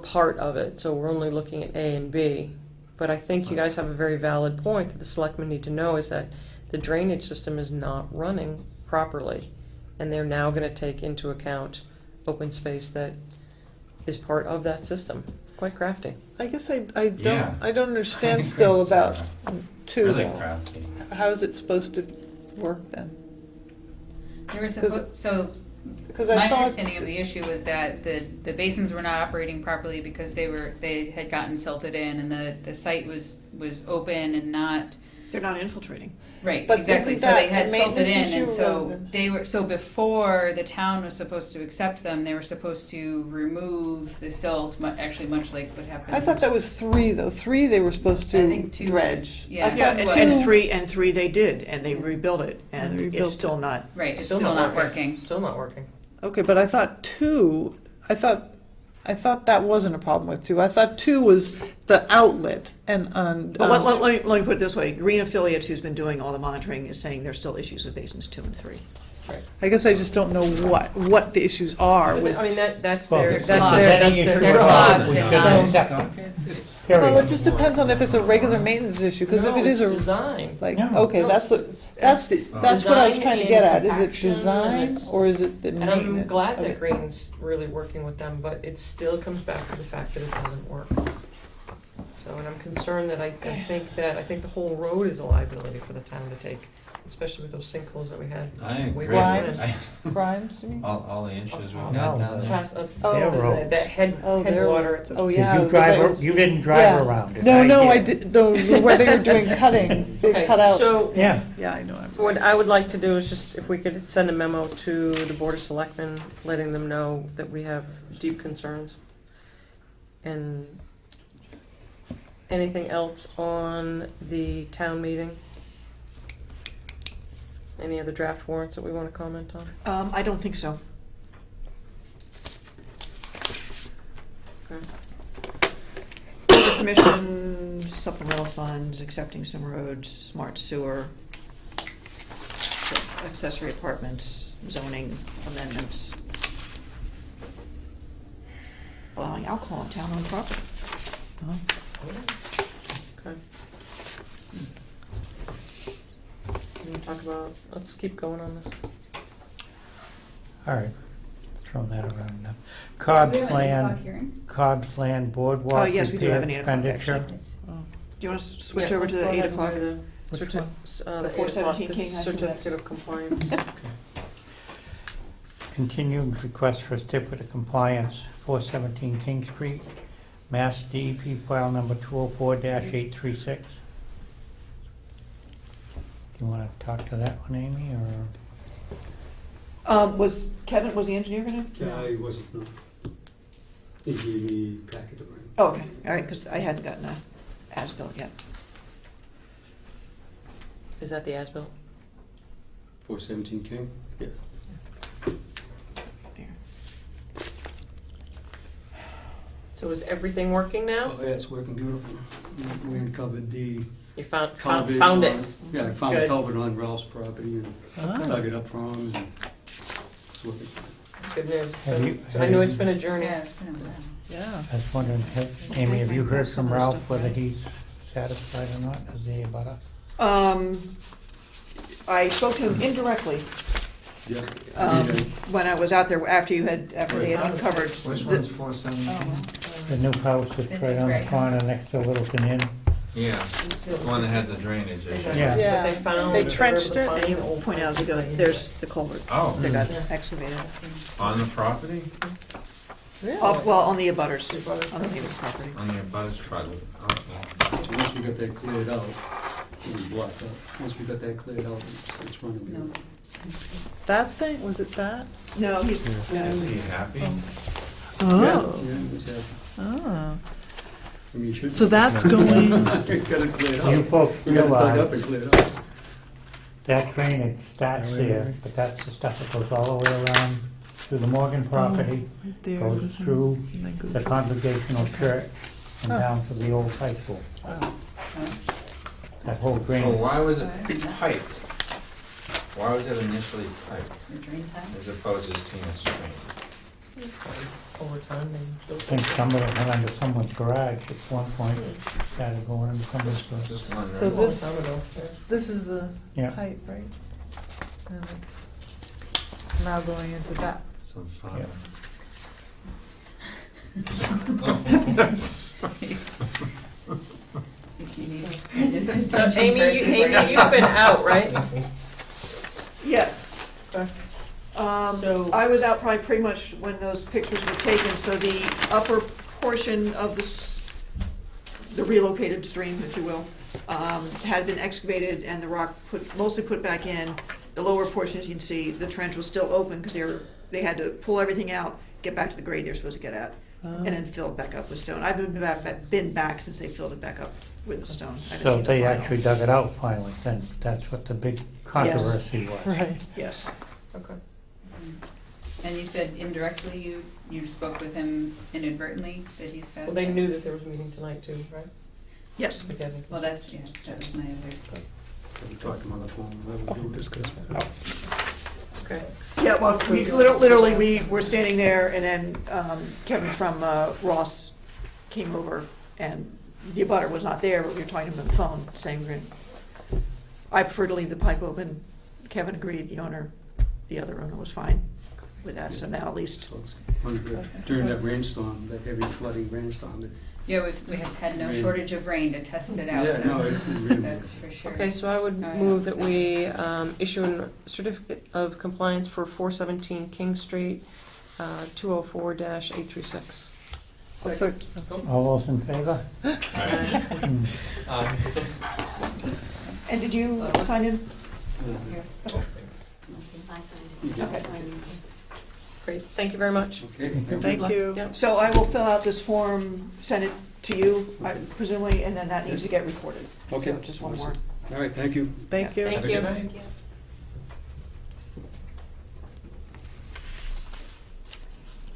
part of it, so we're only looking at A and B. But I think you guys have a very valid point that the selectmen need to know is that the drainage system is not running properly. And they're now gonna take into account open space that is part of that system. Quite crafty. I guess I Yeah. don't understand still about two. Really though. crafty. How is it supposed to work then? There was Because- so Because my I thought, understanding of the issue was that the basins were not operating properly because they had gotten silted in and the site was open and not They're not infiltrating. right, But exactly. isn't So they that had a silted maintenance in and issue so rather than- they were so before the town was supposed to accept them, they were supposed to remove the silt, actually much like what happened. I thought that was 3 though. 3 they were supposed I to think 2 dredge. was- yeah. I Yeah, thought and 2 and three they did, and they rebuilt it, And and rebuilt it's still not. Right, it's still not working. Still not working. Okay, but I thought 2. I thought that wasn't a problem with 2. I thought 2 was the outlet and But let me put it this way: Green Affiliates, who's been doing all the monitoring, is saying there's still issues with basins 2 and 3. I guess I just don't know what the issues are with. I mean, that's Well, their, it's that's clogged. their, then that's you their should They're go clogged off. We and shouldn't not- accept It's, Period. Well, it just depends on if it's a regular maintenance issue. Because if No, it is it's a design. like, No. okay, No, that's it's- that's what I was Design trying to get at. Is and it action, design and it's- or is it the And maintenance? I'm glad of that it? Green's really working with them, but it still comes back to the fact that it doesn't work. So, and I'm concerned that I think the whole road is a liability for the town to take, especially with those sinkholes that we had. I Way agree. back Grimes? when. Grimes, you mean? All the issues we've No, got down there. Past, Oh, their road. that Oh, their headwater. roads. Oh, yeah. Did you the drive? roads. You didn't drive Yeah. around it. No, I did. did. No, where they were doing cutting, they Okay, cut out. so Yeah. Yeah, I know. what I would like to do is just, if we could send a memo to the Board of Selectmen, letting them know that we have deep concerns. And anything else on the town meeting? Any other draft warrants that we want to comment on? I don't think so. Okay. The commission, supplemental funds, accepting some roads, smart sewer, accessory apartments, zoning amendments, allowing alcohol on town-owned property. Okay. Can we talk about, let's keep going on this. All right. Throwing that around now. Cobb's Do we have an 8 o'clock Land, hearing? Cobb's Land Boardwalk yes, we do have repair an 8 o'clock, expenditure. actually. It's- Do you want to switch Yeah, over to let's the go 8 ahead and o'clock? do Which the one? The 417 King, I see Certificate that's- of compliance. Continued request for certificate of compliance, 417 King Street, Mass DEP file number 204-836. Do you want to talk to that one, Amy, or? Was the engineer gonna? Yeah, I wasn't, no. He gave me packet of mine. Oh, okay, all right, because I hadn't gotten a as-built yet. Is that the as-built? 417 King? Yeah. There. So is everything working now? Oh, yeah, it's working beautiful. We uncovered the You found culvert. found it? Yeah, I found the Good. culvert on Ralph's property and Ah. dug it up from him and it's working. That's good news. Have you- So I know it's been a journey. Yeah, it's been a while. Yeah. I was wondering, Amy, have you heard from Ralph whether he's satisfied or not as the abutter? I spoke to him indirectly, Yeah. when I was out there after they had uncovered. Which the- one's 417? The new house that's right on the corner next to Littleton Inn. Yeah, the one that had the drainage issue. Yeah. But they found. They were trenched able to it. find And you an old point out, pipe you go, line. there's the culvert Oh, that got Yeah. excavated. on the property? Really? Well, on the abutters, on the neighbor's property. On the abutters property, okay. So once we got that cleared out, it was blocked up. Once we got that cleared out, it's running beautiful. That thing, was it that? No, he's, Is he happy? Oh. Yeah, it was happy. Oh. I mean, you should. So that's going, Got it cleared out. You folks We got it dug realize up and cleared out. that drainage starts there, but that's the stuff that goes all the way around through the Morgan property, right there. goes through And then goes the Congregational Church and down to the old high school. Wow. that whole So drain. why was it piped? Why was it initially piped The drain pipe? as opposed to just being a stream? Over time, they I built think it. some of it went under someone's garage at one point, started going into someone's garage. Just wondering. So A long this- time ago, yeah. This is the Yeah. pipe, right? And it's now going into that. Some fun. If you need. So Amy, you've been out, right? Yes. Okay. So I was out probably pretty much when those pictures were taken, so the upper portion of the relocated stream, if you will, had been excavated and the rock mostly put back in. The lower portion, as you can see, the trench was still open because they had to pull everything out, get back to the grade they're supposed to get at, and then fill it back up with stone. I've been back since they filled it back up with the stone. I haven't So seen the they final. actually dug it out finally, then that's what the big controversy was. Right. Yes. Okay. And you said indirectly you spoke with him inadvertently, that he says? Well, they knew that there was a meeting tonight too, right? Yes. Together. Well, that's, yeah, that was my other. We talked to him on the phone. Okay. Yeah, well, literally, we were standing there, and then Kevin from Ross came over, and the abutter was not there, but we were talking to him on the phone, saying, I prefer to leave the pipe open. Kevin agreed, the other owner was fine with that, so now at least, So it's during that rainstorm, that heavy flooding rainstorm. Yeah, we have had no Rain. shortage of rain to test it out. Yeah, no, That's- it really That's for sure. Okay, so I would Oh, yeah, move that so- we issue a certificate of compliance for 417 King Street, 204-836. So, All those in favor? Hmm. and did you sign in? Here. Thanks. Okay. Great, thank you very much. Okay, thank you. Yep. So I will fill out this form, send it to you, presumably, and then that needs to get recorded. Okay. So just one more. All right, thank you. Thank you. Thank Have a you. good night.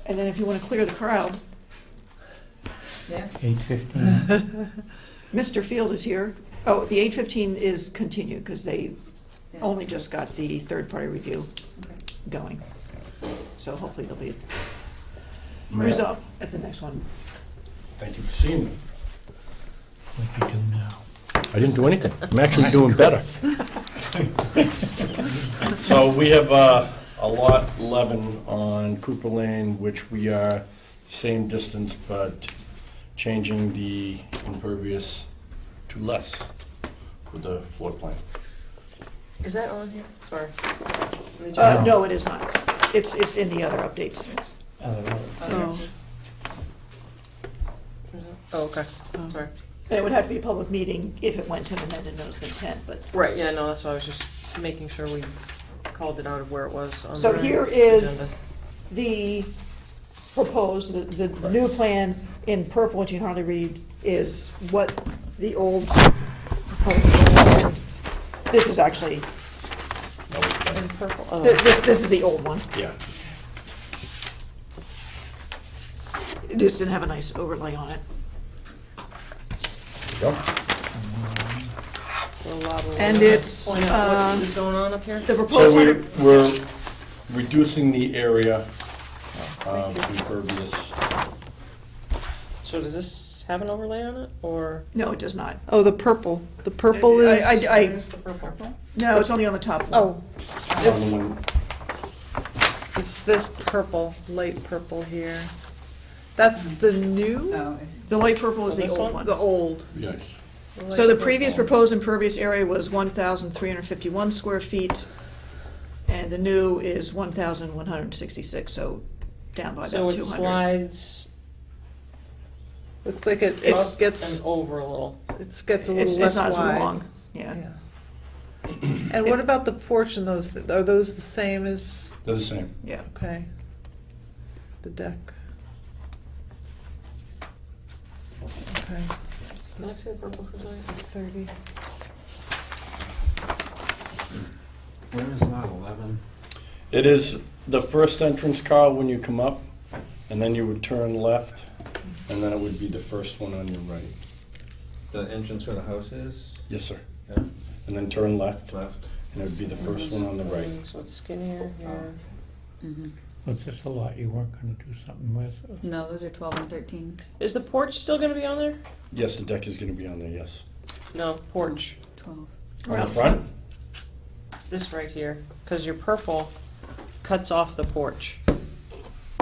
And then if you want to clear the crowd, Yeah. 8:15. Mr. Field is here. Oh, the 8:15 is continued, because they Yeah. only just got the third-party review Okay. going. So hopefully they'll be Mayor, resolved at the next one. thank you for seeing me. What'd you do now? I didn't do anything. I'm actually doing better. So we have a lot 11 on Cooper Lane, which we are same distance, but changing the impervious to less with the floor plan. Is that on here? Sorry. In the agenda? No, it is not. It's in the other updates. Oh. Oh, okay, sorry. And it would have to be a public meeting if it went to an amended notice of intent, but. Right, yeah, no, that's why I was just making sure we called it out of where it was on the So here is agenda. the proposed, the new plan in purple, what you can hardly read, is what the old proposed was. This is actually, In purple, oh. this is the old one. Yeah. It just didn't have a nice overlay on it. Yep. So a lot of- And it's, Point out what is going on up here? The proposed So hundred, we're reducing the area impervious. So does this have an overlay on it, or? no, it does not. Oh, the purple. The purple is. Where's the purple? No, it's only on the top one. Oh, on the one- it's this purple, light purple here. That's the new? Oh, I see. The light purple is Oh, the this old one? one. The old. Yes. So the light previous purple. proposed impervious area was 1,351 square feet, and the new is 1,166, so down by So about it 200. slides Looks like it It's- gets, and over a little. it gets a It's little less not as wide. long, yeah. Yeah. And what about the porch and those, are those the same as, They're the same. Yeah. okay, the deck? Okay. Can I see the purple for a second? 30. Where is lot 11? It is the first entrance, Carl, when you come up, and then you would turn left, and then it would be the first one on your right. The entrance where the house is? Yes, sir. Yeah. and then turn left, Left. and it would be the first one on the right. So it's skinnier here. Mhm. Was this a lot you weren't gonna do something with? No, those are 12 and 13. Is the porch still gonna be on there? Yes, the deck is gonna be on there, yes. No, porch. 12. On the front? This right here, because your purple cuts off the porch.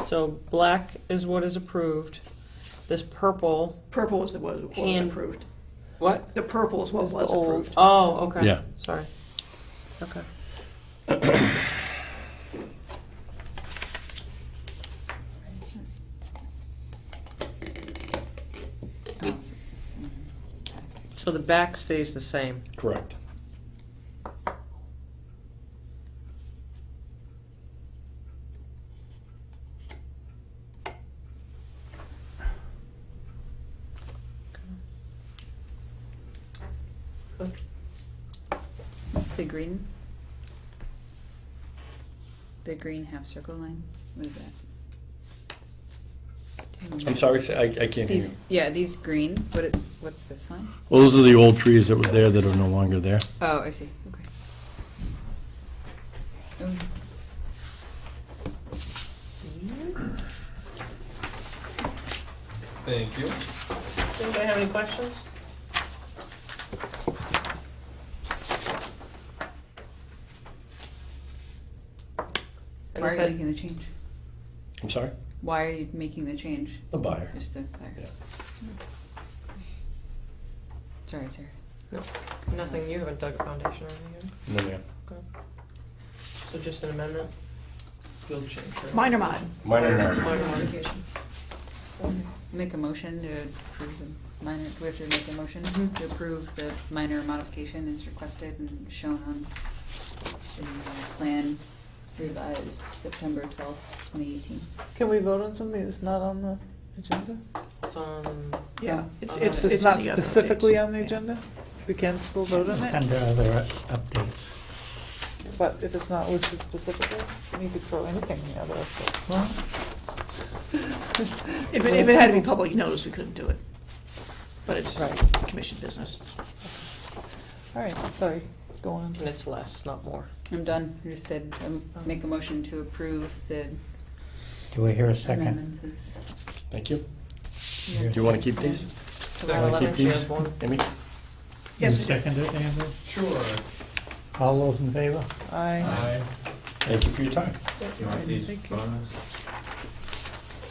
So black is what is approved. This purple, Purple was what was Hand- approved. what? The purple is what Is the was old- approved. Oh, okay. Yeah. Sorry. Okay. Oh, so it's the same package. So the back stays the same. Correct. What's the green? The green half circle line? What is that? I'm sorry, I can't hear you. These, yeah, these green, what's this line? Well, those are the old trees that were there that are no longer there. Oh, I see, okay. Oh, Thank you. Does anybody have any questions? And Why I are you said, making the change? I'm sorry? Why are you making the change? The buyer. Just the, Yeah. sorry, Sarah. nothing, you haven't dug a foundation or anything? No, ma'am. So just an amendment? Field change. right? Minor mod. Minor Minor mark. modification. Make a motion to approve the minor, do we have to make a motion to approve the minor modification as requested and shown on the plan revised September 12th, 2018? Can we vote on something that's not on the agenda? It's on, Yeah, it's, If it's, If it's it's not on the other specifically page. on the Yeah. agenda, we can still vote on it? Under other updates. But if it's not listed specifically, you could throw anything in the other updates. If it had to be public notice, we couldn't do it. But it's Right. commission business. All right, sorry, go on. and it's less, not more. I'm done. I just said, make a motion to approve the Do we hear a second? amendments as Thank you. Do you want to keep these? So Lot 11, she has one. Amy? You Yes, seconded it, Andrew? Sure. All those in favor? Aye. Thank you for your time. You want these Thank you. bonus?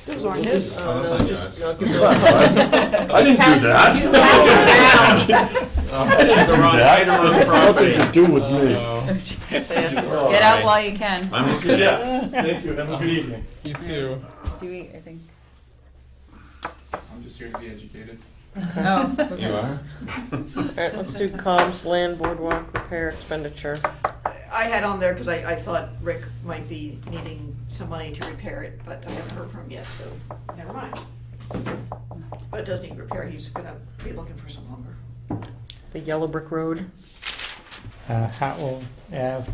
those aren't his. Oh, that's not yours. No, keep I didn't do that. You passed it The wrong item on the property. Nothing to do with me. Oh. Get out while you can. Mine was good. Yeah, thank you. Have a good evening. You too. 2-8, I think. I'm just here to be educated. Oh, okay. You are? All right, let's do comms, land, boardwalk, repair, expenditure. I had on there because I thought Rick might be needing some money to repair it, but I haven't heard from him yet, so never mind. But it does need repair. He's gonna be looking for some lumber. The yellow brick road. Hartwell Ave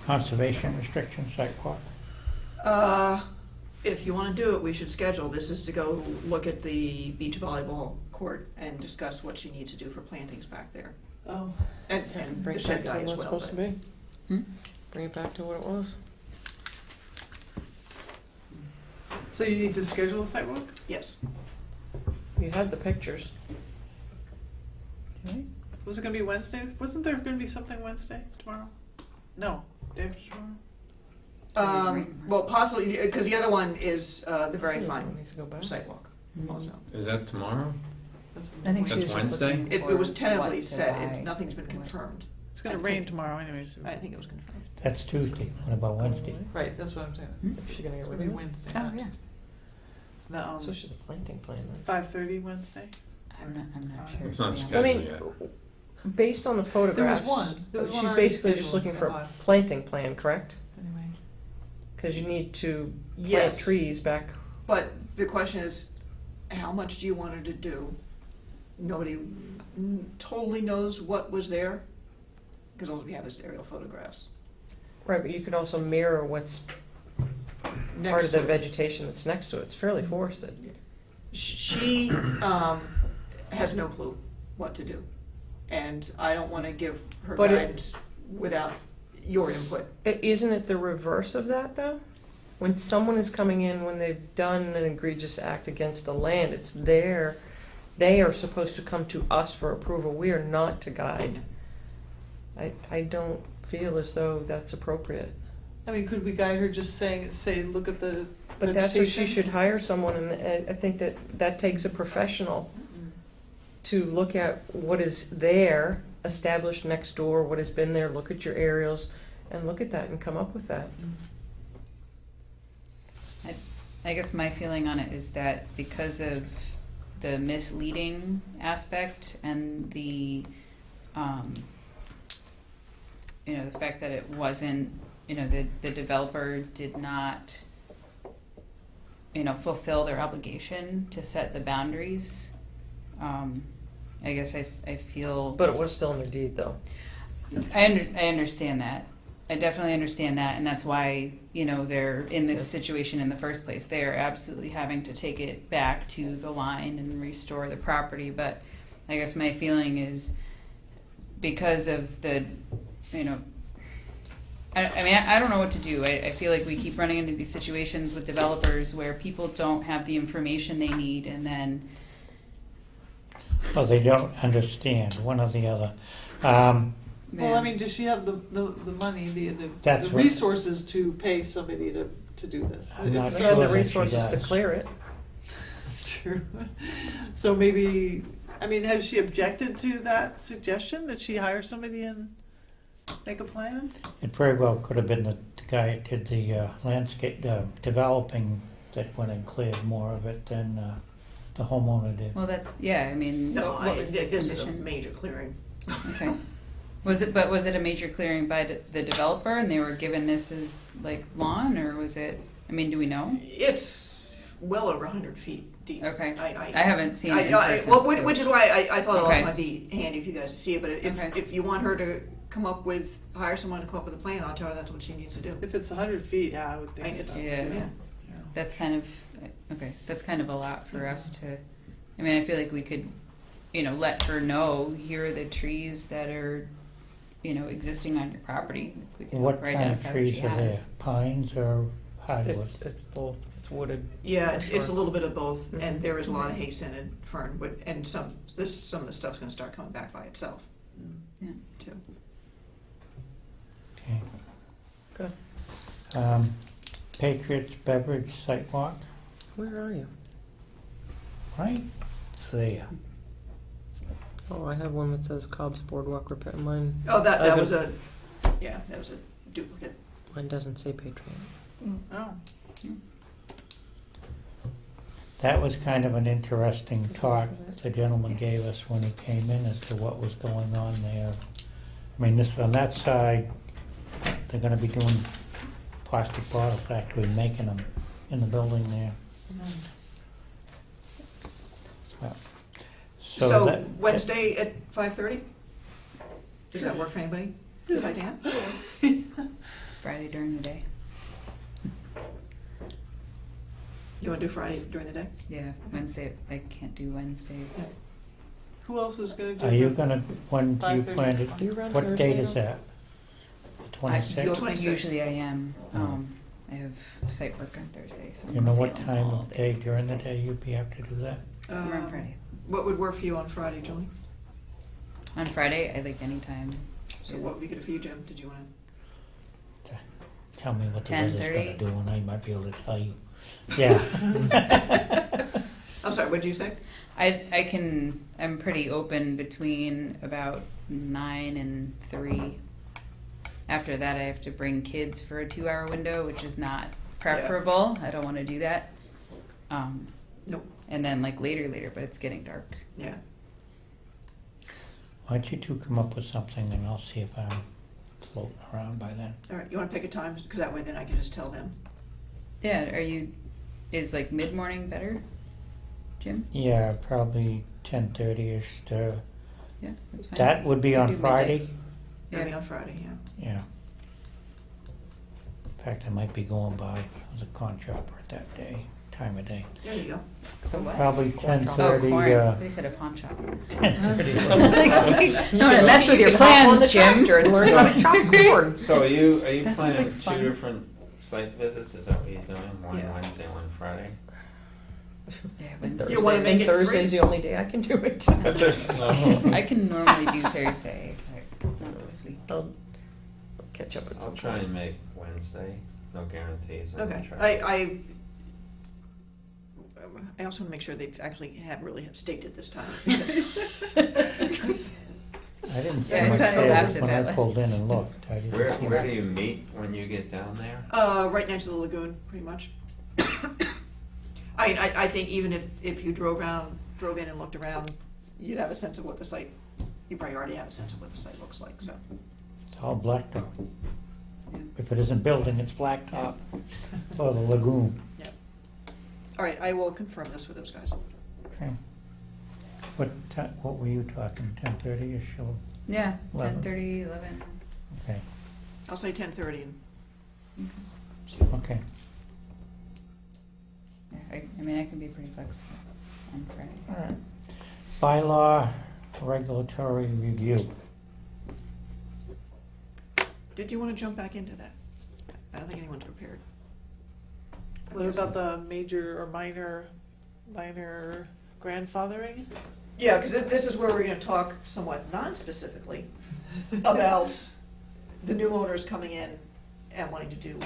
Conservation Restriction Sidewalk. If you wanna do it, we should schedule. This is to go look at the beach volleyball court and discuss what she needs to do for plantings back there. Oh. And Bring the it shed back guy to as what it's well. supposed to but- be. Hmm? Bring it back to what it was. So you need to schedule a sidewalk? Yes. You had the pictures. Was it gonna be Wednesday? Wasn't there gonna be something Wednesday, tomorrow? No, day after tomorrow? Well, possibly, because the other one is the very fine Needs to go back. sidewalk Mhm. also. Is that tomorrow? That's what I think she That's was just Wednesday? looking It for was tentatively what to set. buy. Nothing's been confirmed. It's gonna I rain think- tomorrow anyways. I think it was confirmed. That's Tuesday. What about Wednesday? Right, that's what I'm saying. Hmm? Is she gonna It's get gonna rid be of it? Wednesday. Oh, yeah. No, So she's a planting plan then. 5:30 Wednesday? I'm not sure. It's not to be scheduled. honest. I mean, yet. based on the photographs. one. There was one She's already basically just scheduled looking for at a 5. planting plan, correct? Anyway. Because you need to plant Yes. trees back. But the question is, how much do you want her to do? Nobody totally knows what was there, because all we have is aerial photographs. Right, but you could also mirror what's part Next of the to, vegetation that's next to it. It's fairly forested. she has no clue what to do. and I don't wanna give her But it- guidance without your input. Isn't it the reverse of that, though? When someone is coming in, when they've done an egregious act against the land, it's they are supposed to come to us for approval. We are not to guide. I don't feel as though that's appropriate. I mean, could we guide her just say, look at the But that's where she vegetation? should hire someone, and I think that takes a professional to look at what is there, established next door, what has been there, look at your aerials, and look at that and come up with that. I guess my feeling on it is that because of the misleading aspect and the, the fact that it wasn't, the developer did not, fulfill their obligation to set the boundaries. I guess I feel. But it was still in their deed, though. I understand that. I definitely understand that, and that's why, they're in this situation in the first place. They are absolutely having to take it back to the line and restore the property, but I guess my feeling is because of the, I don't know what to do. I feel like we keep running into these situations with developers where people don't have the information they need, and then Well, they don't understand, one or the other. Well, I mean, does she have the money, the That's what- resources to pay somebody to do this? I'm not If They sure have the that she resources to does. clear it. That's true. So maybe, I mean, has she objected to that suggestion, that she hire somebody and make a plan? It very well could have been the guy that did the landscape, developing, that went and cleared more of it than the homeowner did. well, that's No, what was the this is a condition? major clearing. Okay. Was it a major clearing by the developer and they were given this as like lawn, or was it, do we know? It's well over 100 feet deep. Okay. I haven't seen it in person. Well, so- which is why I thought it Okay. also might be handy for you guys to see it, but Okay. if you want her to hire someone to come up with a plan, I'll tell her that's what she needs to do. If it's 100 feet, yeah, I would think It's- so. Yeah. too. That's kind of, okay, that's kind of a lot for us to, I feel like we could, let her know, here are the trees that are, existing on your property. We can What help her kind of identify what trees she are there? has. Pines or hardwood? It's both. It's wooded. Yeah, it's a Sure. little bit of both, Mhm. and there is a lot of hay scented fern, and some of the stuff's gonna start coming back by itself. Yeah. Too. Okay. Good. Patriots Beverage Sidewalk, Where are you? right there. Oh, I have one that says Cobb's Boardwalk Repair. Mine That was a duplicate. Mine doesn't say Patriot. Oh, That was kind of an interesting talk the gentleman gave us when he came in as to what was going on there. On that side, they're gonna be doing plastic bottles, actually making them in the building there. Well, So that- Wednesday at 5:30? Does that work for anybody? Besides Ann? Friday during the day. You wanna do Friday during the day? Yeah, Wednesday, I can't do Wednesdays. who else is gonna do Are you the- gonna, when do you 5:30? plan Do to, you run what Thursday date now? is that? The 26th? 26th. Usually I am. Oh. I have site work on Thursday, so I'm You know what seeing time all of day during the Thursday. day you'd be able to do that? We're on Friday. What would work for you on Friday, Julie? On Friday, I like any time. So what would be good for you, Jim? Did you wanna? Tell me what the weather's 10:30? gonna do and I might be able to tell you. Yeah. I'm sorry, what did you say? I'm pretty open between about 9 and 3. After that, I have to bring kids for a 2-hour window, which is not preferable. I don't want to do that. Nope. And then later, but it's getting dark. Yeah. Why don't you two come up with something and I'll see if I'm floating around by then. All right, you wanna pick a time? Because that way then I can just tell them. Yeah, is mid-morning better, Jim? Yeah, probably 10:30ish to, Yeah, that's fine. that would be We on do midday. Friday? Maybe Yeah. on Friday, yeah. Yeah. In fact, I might be going by the con shopper that day. time of day. There you go. The what? Probably Oh, 10:30, corn. They said a pawn shop. 10:30. Like, see, I don't want to mess with your You can hop on the plans, Jim. tractor and learn how to chop corn. So are you That sounds planning like fun. two different site visits? Is that what you're doing? One Yeah. Wednesday, one Friday? Yeah, You wanna make it Thursday's three? the only day I can do it. I can normally do Thursday, but not this week. I'll catch up at I'll some try point. and make Wednesday. No guarantees. I'm gonna Okay, try. I also want to make sure they actually really have staked it this time. I didn't see Yeah, I much saw it there after when I that pulled in list. and looked. I didn't Where see do much. you meet when you get down there? Right next to the lagoon, pretty much. I think even if you drove in and looked around, you'd have a sense of what the site, you probably already have a sense of what the site looks like, so. It's all blacktop. Yeah. If it isn't building, it's blacktop or the lagoon. Yeah. All right, I will confirm this with those guys. Okay. What were you talking, 10:30-ish or? Yeah, 11. 10:30, 11. Okay, I'll say 10:30 and okay. Yeah, I mean, I can be pretty flexible on Friday. All right. Bylaw regulatory review. did you want to jump back into that? I don't think anyone's prepared. What about the major or minor grandfathering? Yeah, because this is where we're going to talk somewhat non-specifically about the new owners coming in and wanting to do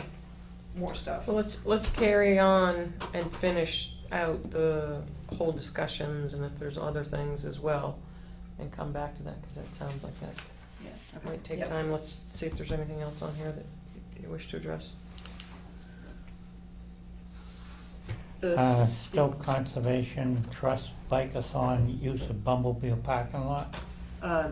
more stuff. Well, let's carry on and finish out the whole discussions, and if there's other things as well, and come back to that, because that sounds like that Yeah, okay. might take Yep. time. Let's see if there's anything else on here that you wish to address. The- Stoke Conservation Trust Bike-a-thon use of Bumblebee parking lot.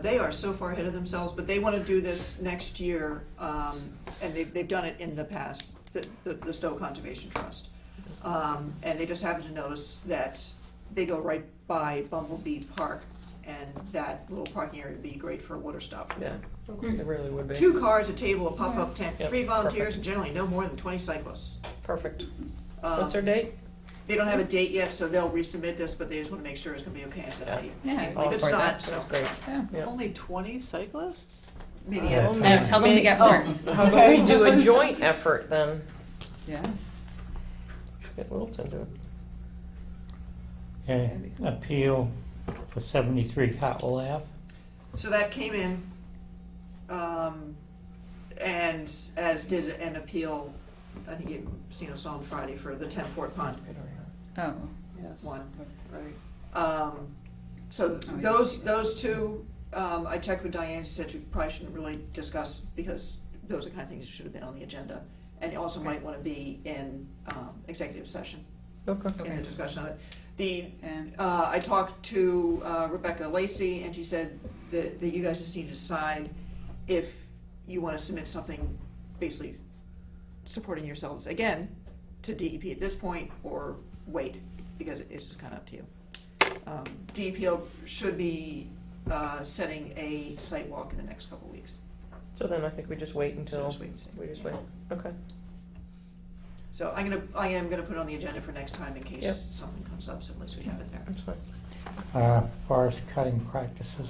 They are so far ahead of themselves, but they want to do this next year, and they've done it in the past, the Stowe Conservation Trust. And they just happened to notice that they go right by Bumblebee Park, and that little parking area would be great for a water stop for them. It really would be. 2 cars, a table, a pop-up tent, Yep, 3 volunteers, perfect. and generally no more than 20 cyclists. Perfect. Um, What's our date? They don't have a date yet, so they'll resubmit this, but they just want to make sure it's going to be okay. I said, hey, Yeah, I'll if it's support not, that. so That's great. Yeah. Yeah. Only 20 cyclists? maybe Yeah, at a I time. know, tell them to get more. How about we do a joint effort then? Yeah. Get Littleton to it. Okay, That'd be cool. appeal for 73 Cotwell Ave. So that came in, and as did an appeal, I think you've seen us on Friday for the 10 Fort Pond Oh, Yes. one. Right. So Oh, those two, I checked with Diane, she said you probably shouldn't really discuss because those are the kind of things that should have been on the agenda. And you also might want to be in executive session Okay. in Okay. the discussion of it. yeah. I talked to Rebecca Lacey, and she said that you guys just need to decide if you want to submit something basically supporting yourselves again to DEP at this point, or wait, because it's just kind of up to you. DEP should be setting a site walk in the next couple of weeks. So then I think we just wait So until, just wait and see. we just wait. Okay. So I am gonna put it on the agenda for next time in case Yep. something comes up, so at least we have it there. That's fine. Forest cutting practices.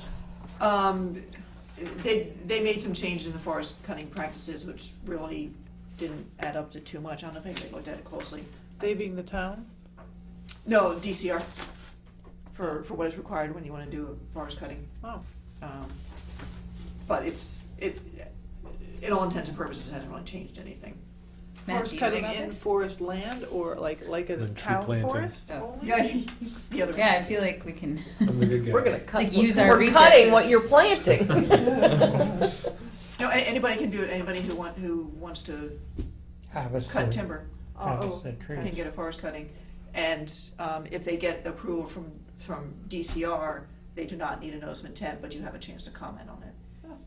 They made some changes in the forest cutting practices, which really didn't add up to too much. I don't know if anybody looked at it closely. They being the town? No, DCR, for what is required when you wanna do a forest cutting. Oh. But in all intents and purposes, it hasn't really changed anything. Matt, Forest do you know cutting about in this? forest land or like a Like tree town planting. forest Oh. only? Yeah, he's the other. Yeah, I feel like we can. I'm the good guy. We're gonna cut, Like, use our we're cutting what resources. you're planting. No, anybody can do it, anybody who wants to Harvest cut the- timber harvest the can trees. get a forest cutting. And if they get approval from DCR, they do not need a notice of intent, but you have a chance to comment on it.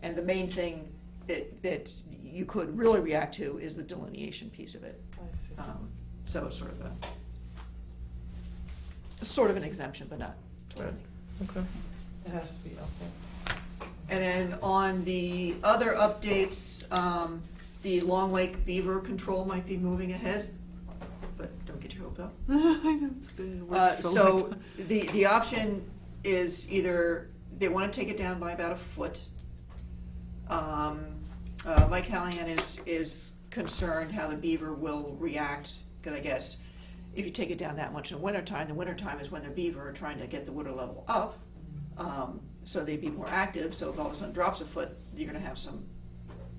And the main thing that you could really react to is the delineation piece of it. I see. So it's sort of an exemption, but not totally. Okay. It has to be okay. And then on the other updates, the Long Lake beaver control might be moving ahead, but don't Don't get your hopes up. I know, it's been in the works for a long So time. the option is either they want to take it down by about a foot. Mike Callahan is concerned how the beaver will react, because I guess if you take it down that much in the wintertime is when the beaver are trying to get the water level up, so they'd be more active, so if all of a sudden drops a foot, you're gonna have some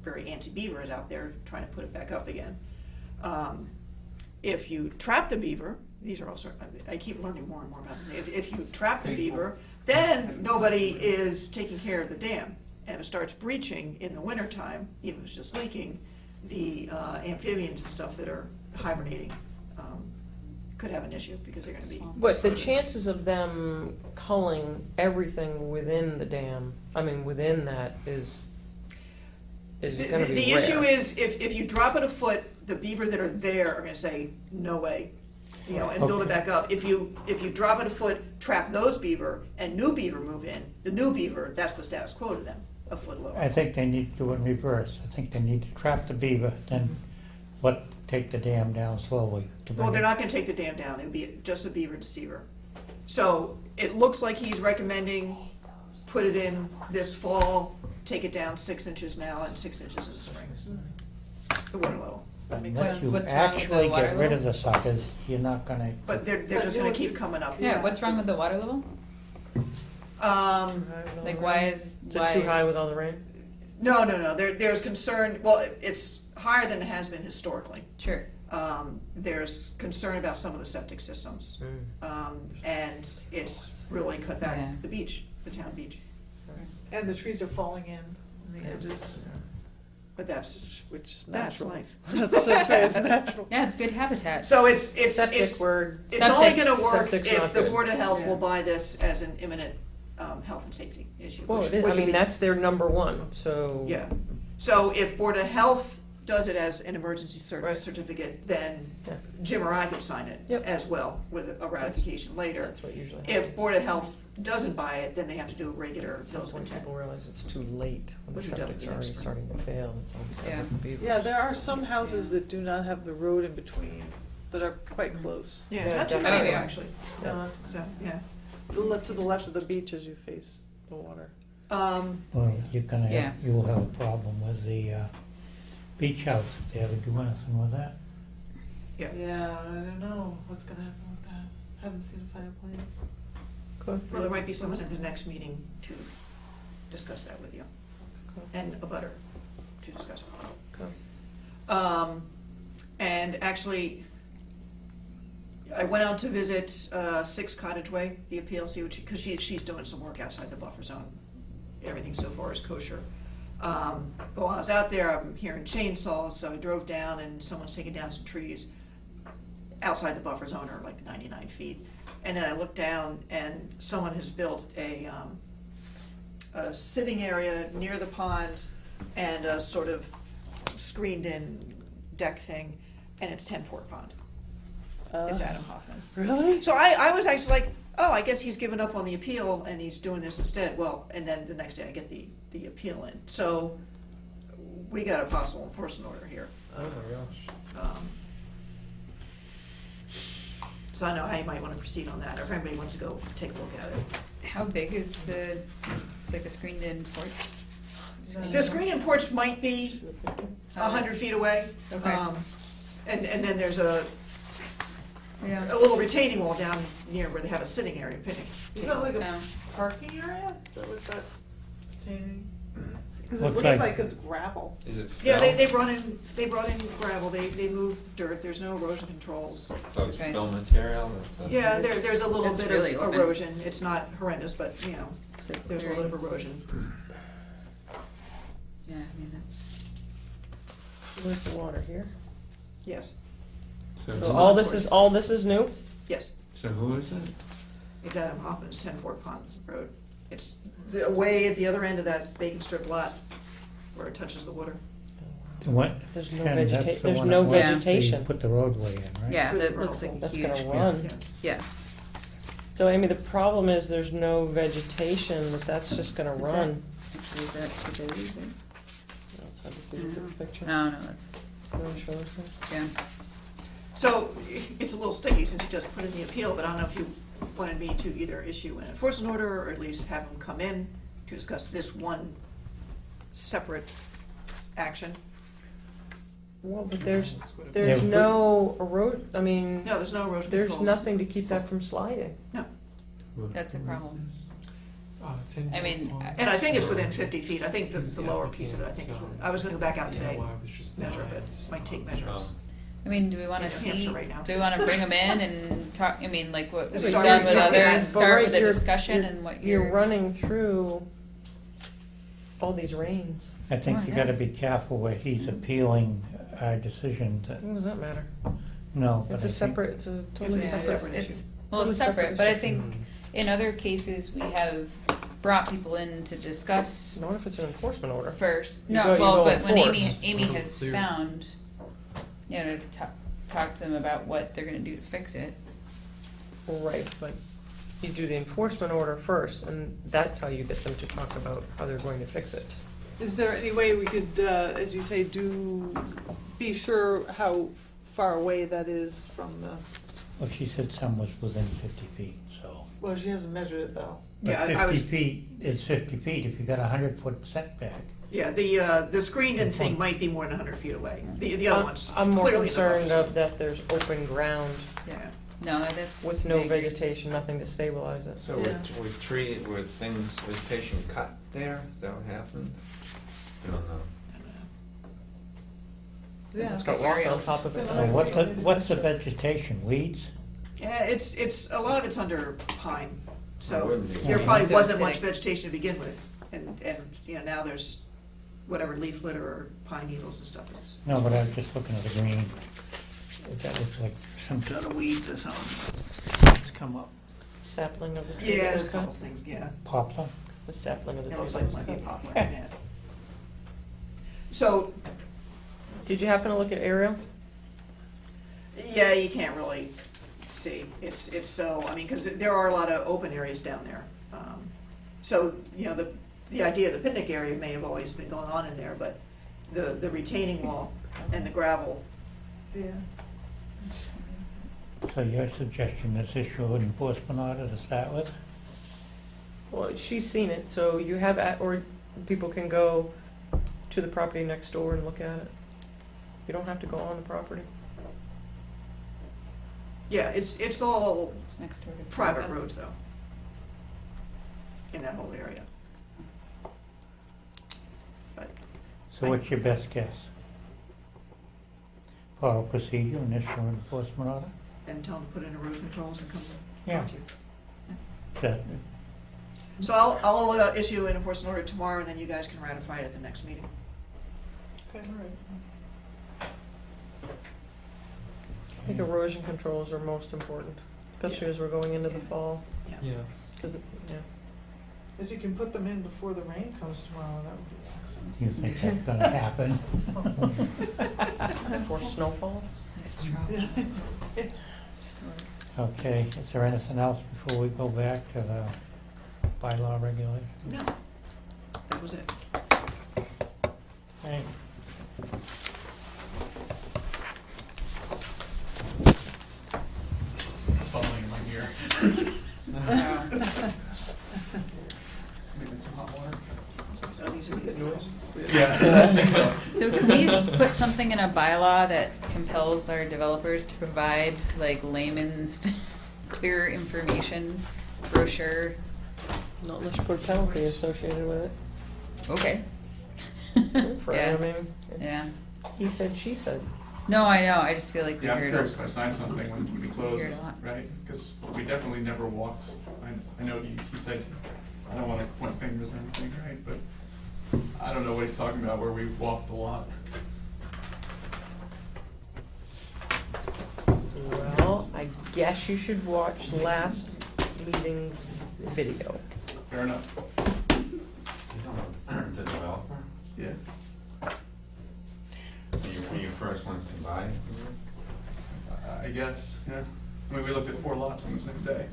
very antsy beavers out there trying to put it back up again. If you trap the beaver, these are also, I keep learning more and more about this. If you trap the beaver, then nobody is taking care of the dam. And if it starts breaching in the wintertime, even if it's just leaking, the amphibians and stuff that are hibernating could have an issue because they're gonna be. But the chances of them culling everything within the dam, I mean, within that is gonna be rare. The issue is if you drop it a foot, the beaver that are there are gonna say, no way, and build it back up. If you drop it a foot, trap those beaver, and new beaver move in, the new beaver, that's the status quo to them, a foot lower. I think they need to do it in reverse. I think they need to trap the beaver, then take the dam down slowly. to bring Well, they're it- not gonna take the dam down, it'd be just a beaver deceiver. So it looks like he's recommending put it in this fall, take it down 6 inches now and 6 inches in the spring. The water level. Unless you What's wrong with the actually water get rid of level? the suckers, you're not gonna, But they're just gonna keep coming up. Yeah, what's wrong with the water level? Like why is Is it too high with all the rain? No, there's concern, well, it's higher than it has been historically. Sure. There's concern about some of the septic systems. And it's really cut back Yeah. the beach, the town beach. And the trees are falling in on the edges, But that's which is that's natural. life. That's right, it's natural. Yeah, it's good habitat. So it's Septic word. it's only Septic. gonna work Septic's if not the good. Board of Health will Yeah. buy this as an imminent health and safety issue. Well, which- it is, which I would mean, be- that's their number one, so. Yeah, so if Board of Health does it as an emergency Right. certificate, then Yeah. Jim or I could sign it Yep. as well with a ratification later. That's what usually happens. If Board of Health doesn't buy it, then they have to do a regular It's bills of when intent. people realize it's too late, when the Which is done septic's next already spring. starting to fail, it's almost Yeah. like the beavers. Yeah, there are some houses that do not have the road in between, that are quite close. Yeah, Yeah, not too definitely. many actually, Yeah. so, yeah. To the left of the beach as you face the water. well, you're gonna Yeah. you will have a problem with the beach house. If they ever do anything with that. Yeah. Yeah, I don't know what's gonna happen with that. Haven't seen a final plan. Cool. Well, there might be someone at the next meeting to discuss that with you, Cool. and a butter to discuss it. Cool. And actually, I went out to visit 6 Cottage Way, the appeal, see what because she's doing some work outside the buffer zone. Everything so far is kosher. But while I was out there, I'm hearing chainsaws, so I drove down and someone's taking down some trees outside the buffer zone, or like 99 feet. And then I looked down and someone has built a sitting area near the pond and a sort of screened-in deck thing, and it's 10-Fort Pond. It's Adam Hoffman. Really? So I was actually like, oh, I guess he's given up on the appeal and he's doing this instead. Well, and then the next day I get the appeal in. So we got a possible enforcement order here. Oh my gosh. So I know how you might want to proceed on that, or if anybody wants to go take a look at it. How big is it's like a screened in porch? The screen-in porch might be 100 feet away. Okay. And then there's a Yeah. little retaining wall down near where they have a sitting area, picnic Is that like a No. parking area? Is that what that retaining? Because it Looks looks like- like it's gravel. Is it Yeah, fill? they brought in gravel, they moved dirt, there's no erosion controls. So it's Okay. fill material? Yeah, there's a little It's bit really of open. erosion, it's not horrendous, but, there's a little bit of erosion. Yeah, I mean, that's, Where's the water, here? Yes, So It's all this is new? yes, So who is it? it's Adam Hoffman's 10-Fort Pond Road. It's way at the other end of that bacon strip lot where it touches the water. The what? There's no Ken, that's the there's one no that wants to vegetation. Put the roadway in, right? yeah, With that the looks like runoff. a That's huge. gonna run. Yeah. Yeah. So Amy, the problem is there's no vegetation, that's just gonna Is run. Actually, is that what they're using? No, it's hard to see the big picture. No, no, that's, You wanna show us that? yeah. So it's a little sticky since you just put in the appeal, but I don't know if you wanted me to either issue an enforcement order or at least have them come in to discuss this one separate action. Well, but there's Yeah, no I mean, No, there's no erosion there's controls. nothing to keep that from sliding. No, That's a problem. Oh, it's in. I mean, and I think it's within 50 feet. I think that's the lower piece of it. I think it's within, I was gonna go back out today, measure, but might take measures. I mean, do we wanna In New Hampshire see, right now. do we wanna bring them in and talk, I mean, like what we've Start done with with start with that. others, But start right, with the you're- discussion and what You're running through all these reins. I think Oh, you yeah. gotta be careful where he's appealing our decision to, What does that matter? no, but I It's a think. separate, it's a totally It's a separate. separate issue. It's, well, Totally it's separate, but I issue. think in other cases, we have brought people in to discuss Not if it's an enforcement order. first. You No, go- you well, go but when enforce. Amy It's has clear. found, you know, to talk to them about what they're gonna do to fix it. Right, but you do the enforcement order first, and that's how you get them to talk about how they're going to fix it. Is there any way we could, as you say, be sure how far away that is from the, Well, she said some was within 50 feet, so. well, she hasn't measured it though. Yeah, But I 50 was, feet is 50 feet. If you got a 100-foot setback, yeah, the screened-in thing might be more than 100 feet away. The other one's I'm more clearly in the concerned buffer of that there's open ground zone. Yeah. No, that's. with I no agree. vegetation, nothing to stabilize it. So Yeah. with things, vegetation cut there, is that what happened? I don't know. Yeah. It's got rocks on top of it. so what's the vegetation, weeds? Yeah, it's, a lot of it's under pine, It so wouldn't be. there probably So wasn't much acidic. vegetation to begin with. And, you know, now there's whatever leaf litter or pine needles and stuff is. No, but I was just looking at the green. That looks like some sort of weeds or something. It's come up. Sapling of the tree. Yeah, that there's was a couple cut? things, yeah. Poplar? The sapling of the It tree. looks that like it was might be a cut. poplar, yeah. So, Did you happen to look at aerial? yeah, you can't really see. It's so, I mean, because there are a lot of open areas down there. So, you know, the idea of the picnic area may have always been going on in there, but the retaining wall and the gravel, Yeah. So your suggestion is issue an enforcement order to start with? Well, she's seen it, so you have, or people can go to the property next door and look at it. You don't have to go on the property. yeah, it's all It's next door to. private Canada. roads though, in that whole area. But, So what's your best guess? Follow procedure and issue an enforcement order? and tell them to put in erosion controls and come Yeah. talk to you. That- So I'll issue an enforcement order tomorrow, and then you guys can ratify it at the next meeting. Okay, all right. I think erosion controls are most important, especially as we're going into the fall. Yes. 'Cause, yeah. If you can put them in before the rain comes tomorrow, that would be awesome. Do you think that's gonna happen? Before snowfall. It's true. Okay, is there anything else before we go back to the bylaw regulation? No, that was it. Okay. Bubbling in my ear. Wow. Maybe some hot water. So these are good rules. Yeah, I think so. So can we put something in a bylaw that compels our developers to provide like layman's clear information brochure? Not unless you put a penalty associated with it. Okay. For Yeah. I mean, it's, Yeah. he said, she said. No, I know. I just feel like we Yeah, I'm heard curious if I signed something when we closed, Heard a lot. right? Because we definitely never walked, I know he said, I don't wanna point fingers or anything, right? But I don't know what he's talking about, where we walked a lot. Well, I guess you should watch last meeting's video. Fair enough. The developer? Yeah. Were you first one to buy it? I guess, yeah. I mean, we looked at 4 lots on the same day.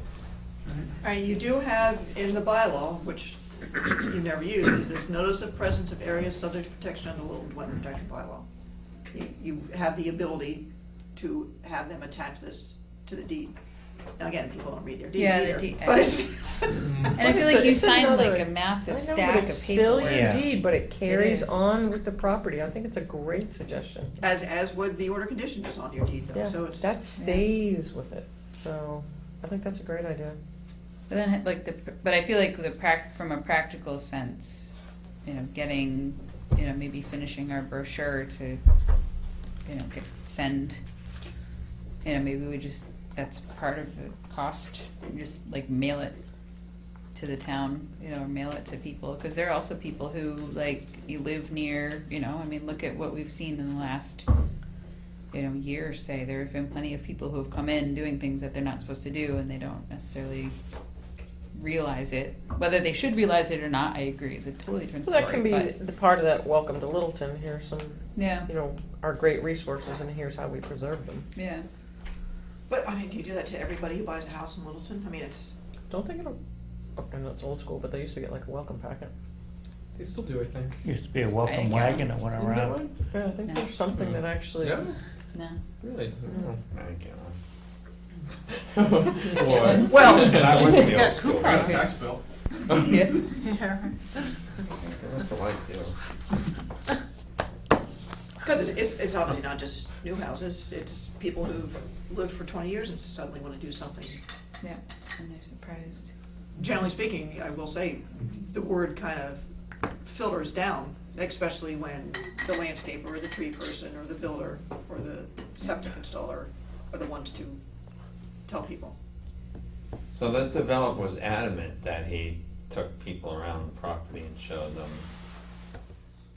Right? All right, you do have in the bylaw, which you never use, is this notice of presence of areas subject to protection under the local dwelling protection bylaw. You have the ability to have them attach this to the deed. Now, again, people don't read their deeds Yeah, the either, deed- but it's, And I feel like you It's signed another- like a massive I know, stack but of it's still paperwork. your Yeah. deed, but it carries is. on with the property. I think it's a great suggestion. as would the order conditions is on your deed though, Yeah, so it's. that stays with it. So I think that's a great idea. But then, but I feel like from a practical sense, getting, maybe finishing our brochure to, send, maybe we just, that's part of the cost, just like mail it to the town, or mail it to people, because there are also people who, like, you live near, look at what we've seen in the last, year, say, there have been plenty of people who have come in doing things that they're not supposed to do, and they don't necessarily realize it. Whether they should realize it or not, I agree, it's a totally different Well, story. that can be but, the part of that welcome to Littleton. Here's some, yeah, our great resources, and here's how we preserve them. yeah. But, I mean, do you do that to everybody who buys a house in Littleton? I mean, it's, Don't think it'll. I know it's old school, but they used to get like a welcome packet. They still do, I think. Used to be a I welcome didn't get wagon that went Didn't get around. one? Yeah, I think No. there's something that actually. Yeah, No. really? I didn't get one. Boy. well, I was the Yeah, old school. Got a tax bill. Yeah. They must have liked you. because it's obviously not just new houses, it's people who've lived for 20 years and suddenly want to do something. Yeah, and they're surprised. Generally speaking, I will say, the word kind of filters down, especially when the landscaper or the tree person or the builder or the septic installer are the ones to tell people. So that developer was adamant that he took people around the property and showed them.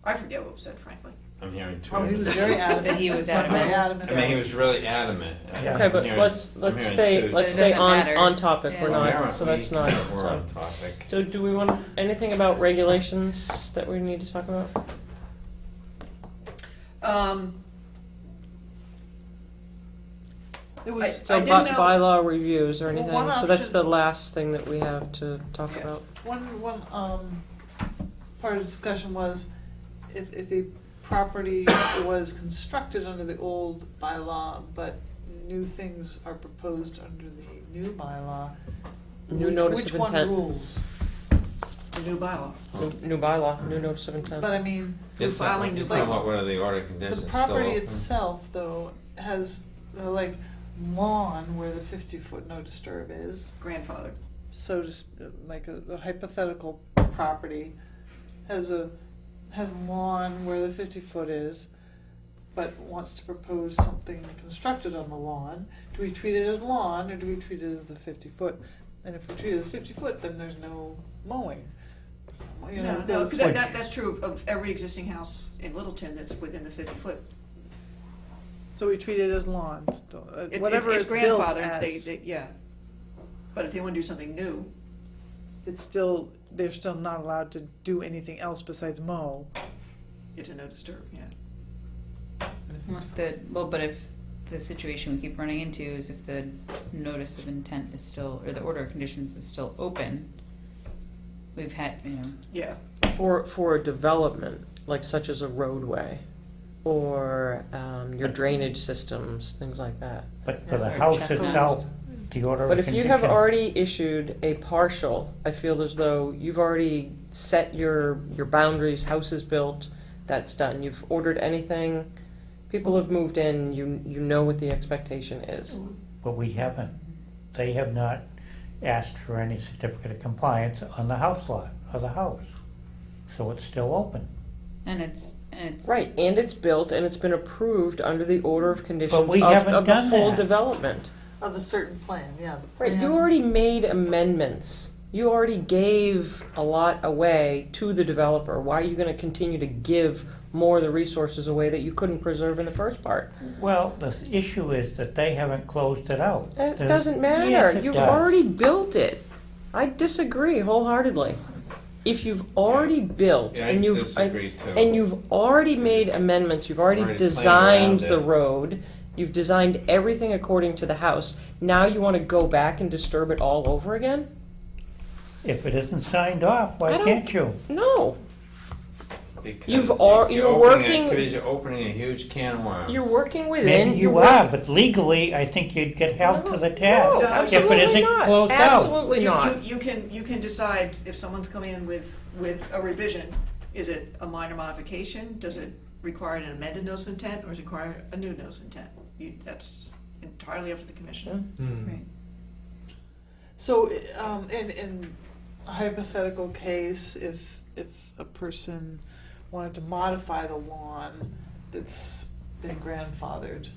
I forget what was said, frankly. I'm hearing two. Oh, he was different- very adamant. That he was That's not very adamant. I mean, he was really adamant. Yeah. Okay, but I'm hearing- let's I'm hearing stay two. let's It stay doesn't on matter. on topic. Yeah. We're Well, not, aren't so that's we? not. We're So. on topic. So do we want anything about regulations that we need to talk about? It I- was, So didn't know- bylaw reviews or Well, anything? one So that's option- the last thing that we have to talk Yeah. about. one part of the discussion was if a property was constructed under the old bylaw, but new things are proposed under the new bylaw, New notice which of one intent. rules? The new bylaw. New bylaw, new notice of intent. But I mean, It's filing new talking bylaw. about what are the order the conditions. property so- itself, though, has like lawn where the 50-foot no disturb is. Grandfather. So to like a hypothetical property has lawn where the 50-foot is, but wants to propose something constructed on the lawn. Do we treat it as lawn or do we treat it as the 50-foot? And if we treat it as 50-foot, then there's no mowing. You know, No, because- because that's true of every existing house in Littleton that's within the 50-foot. So we treat it as lawns, whatever It's it's built grandfathered, as. yeah. But if they want to do something new, It's still, they're still not allowed to do anything else besides mow. it's a no disturb, yeah. But if the situation we keep running into is if the notice of intent is still, or the order of conditions is still open, we've had, Yeah. For a development, like such as a roadway, or your drainage systems, things like that. But for the Or house chestnuts. itself, the order of But if you have condition- already issued a partial, I feel as though you've already set your boundaries, house is built, that's done. You've ordered anything, people have moved in, you know what the expectation is. But we haven't. They have not asked for any certificate of compliance on the house lot, or the house. So it's still open. and it's. Right, and it's built and it's been approved under the order of conditions we haven't of the done whole that. development. Of a certain plan, yeah. The Right, plan. you already made amendments. You already gave a lot away to the developer. Why are you gonna continue to give more of the resources away that you couldn't preserve in the first part? Well, the issue is that they haven't closed it out. It There's- doesn't matter. Yes, it You've does. already built it. I disagree wholeheartedly. If you've already built Yeah, I and disagree too. and you've already made amendments, you've already Already planned designed around the it. road, you've designed everything according to the house, now you want to go back and disturb it all over again? If it isn't signed off, why I don't- can't you? No. Because You're opening working- because you're opening a huge can of worms. You're working within. Maybe you're you are, working- but legally, I think you'd get held to the No, task if absolutely it isn't not. closed out. Absolutely You- not. You can decide if someone's coming in with a revision, is it a minor modification? Does it require an amended notice of intent, or does it require a new notice of intent? That's entirely up to the commission. Right. So, in a hypothetical case, if a person wanted to modify the lawn that's been grandfathered,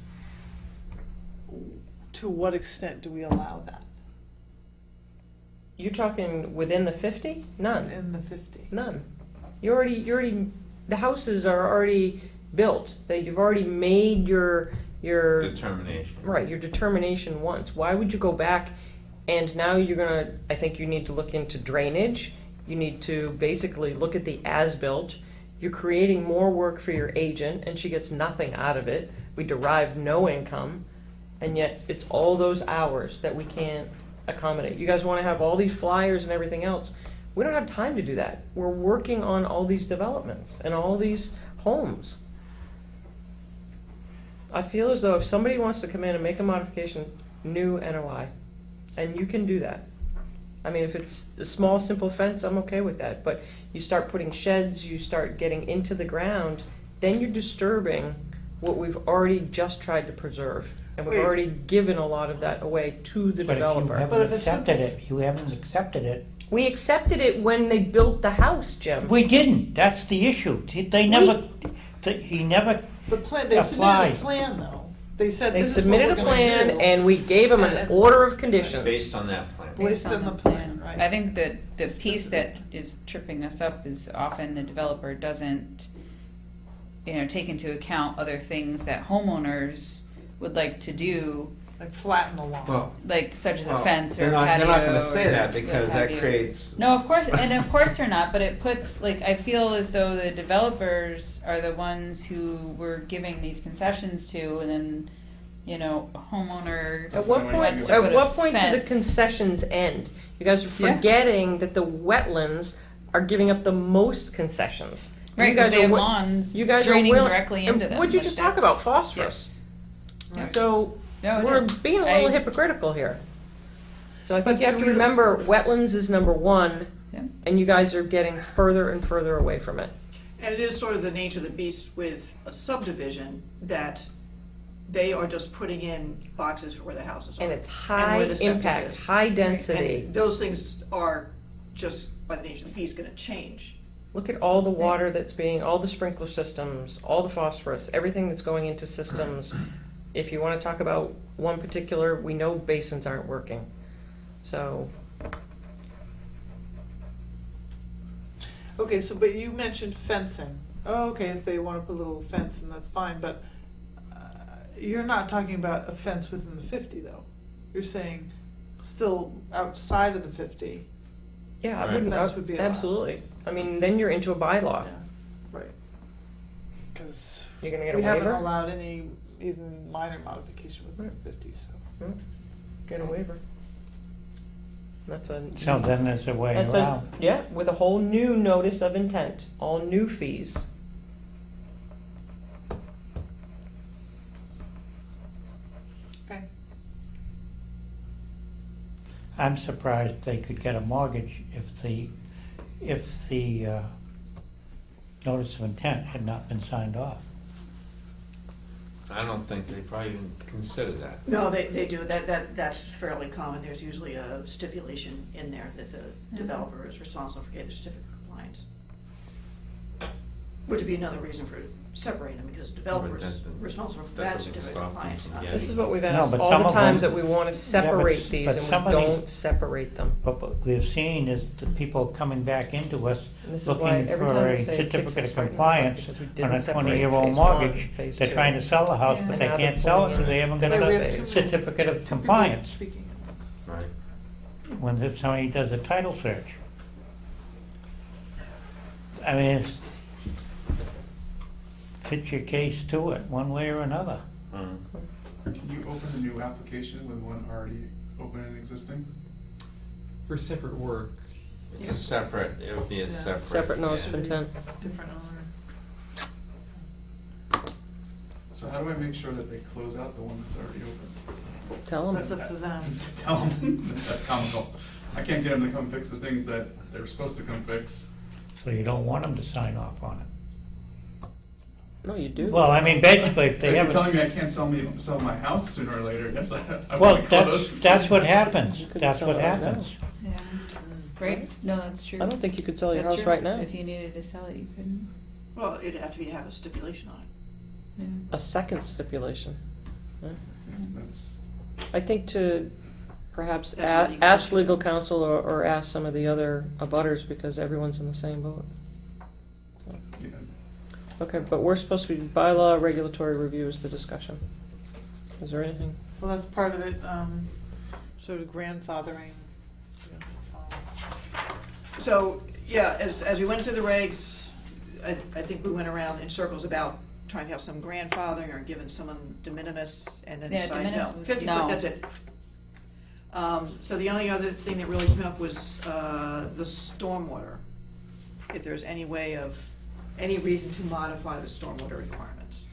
to what extent do we allow that You're talking within the 50? None. in the 50? None. You already, the houses are already built. You've already made your Determination. right, your determination once. Why would you go back and now you're gonna, I think you need to look into drainage. You need to basically look at the as-built. You're creating more work for your agent and she gets nothing out of it. We derive no income, and yet it's all those hours that we can't accommodate. You guys wanna have all these flyers and everything else. We don't have time to do that. We're working on all these developments and all these homes. I feel as though if somebody wants to come in and make a modification, new NOI, and you can do that. I mean, if it's a small, simple fence, I'm okay with that. But you start putting sheds, you start getting into the ground, then you're disturbing what we've already just tried to preserve. And we've Wait. already given a lot of that away to the But if you developer. But haven't if it's accepted simple- it, you haven't accepted it. We accepted it when they built the house, Jim. We didn't, that's the issue. They never, he never, The plan, they submitted Applied. a plan though. They said They this is what submitted we're a gonna plan do. and we gave them an And- order of conditions. Based on that plan. Based on the plan, right. I think that the piece Specific. that is tripping us up is often the developer doesn't, take into account other things that homeowners would like to do, Like flatten the lawn. Well, like such as a well, fence or they're a not, patio. they're not gonna say or that what because have that you. creates, No, of course they're not, but it puts, I feel as though the developers are the ones who we're giving these concessions to, and then, a homeowner. That's At what the only way point, to wants do it. put at a what point do the fence. concessions end? You guys are Yeah. forgetting that the wetlands are giving up the most concessions. And Right, you because guys they are have wi- lans you guys are draining will- directly and into them. what'd you like just talk about? that's- Phosphorus. Yes. Yeah. So No, it we're is. being a little I- hypocritical here. So I think But you have do to we- remember wetlands is number one, Yeah. and you guys are getting further and further away from it. And it is sort of the nature of the beast with a subdivision that they are just putting in boxes for where the houses are. And it's And high where the septic impact, is. high density. And those things are just, by the nature of the beast, gonna change. Look at all the water that's being, all the sprinkler systems, all the phosphorus, everything that's going into systems. If you want to talk about one particular, we know basins aren't working. So, Okay, so, but you mentioned fencing. Oh, okay, if they wanna put a little fence, then that's fine, but you're not talking about a fence within the 50 though. You're saying still outside of the 50. yeah, I Right. wouldn't, Fence would be allowed. absolutely. I mean, then you're into a bylaw. Yeah, right. Cause You're gonna get a we haven't waiver? allowed any even minor modification within the 50, so. Get a waiver. That's a. so then there's a way That's around. yeah, with a whole new notice of intent, all new fees. Okay. I'm surprised they could get a mortgage if the notice of intent had not been signed off. I don't think they probably even consider that. No, they do, that's fairly common, there's usually a stipulation in there that the developer is responsible for getting a certificate of compliance. Which would be another reason for separating them, because the developer is that- responsible for that that doesn't certificate stop of them compliance, from not getting This it. is what we've No, asked but all some the of times them- that we want to but separate these, and we some of these- don't separate them. But what we've seen is the people coming back into us And this is why looking every for time we a say it kicks certificate us of right in the butt, compliance because we on didn't a separate 20-year-old phase one, mortgage. phase They're two. trying to sell the house, Yeah. but And they now they're can't sell it pulling because in they haven't got the a next we have phase. certificate of Two people compliance speaking in this. Right. when somebody does a title search. I mean, it's, fit your case to it, one way or another. Mm. Can you open a new application with one already open and existing? For separate work. It's a separate, it would be a Yeah. separate. Separate notice of yeah. intent. Different owner. So how do I make sure that they close out the one that's already open? Tell them. That's up to them. Tell them, that's comical. I can't get them to come fix the things that they're supposed to come fix. So you don't want them to sign off on it? No, you do. Well, I mean, basically, if If they you're haven't, telling me I can't sell my house sooner or later, yes, I well, want to close. that's what happens. You could That's sell what it right now. happens. Yeah, right? No, that's true. I don't think you could sell your That's house true. right now. If you needed to sell it, you couldn't. Well, it'd have to have a stipulation on it. Yeah. A second stipulation. Yeah. That's, I think to perhaps That's what you can ask do. legal counsel or ask some of the other abutters, because everyone's in the same boat. So, yeah. okay, but we're supposed to be bylaw regulatory review is the discussion. Is there anything? Well, that's part of it, sort of grandfathering. So, yeah, as we went through the regs, I think we went around in circles about trying to have some grandfathering or giving someone de minimis and then Yeah, de decide, no, minimis was 50 no. foot, that's it. So the only other thing that really came up was the stormwater. If there's any way of, any reason to modify the stormwater requirements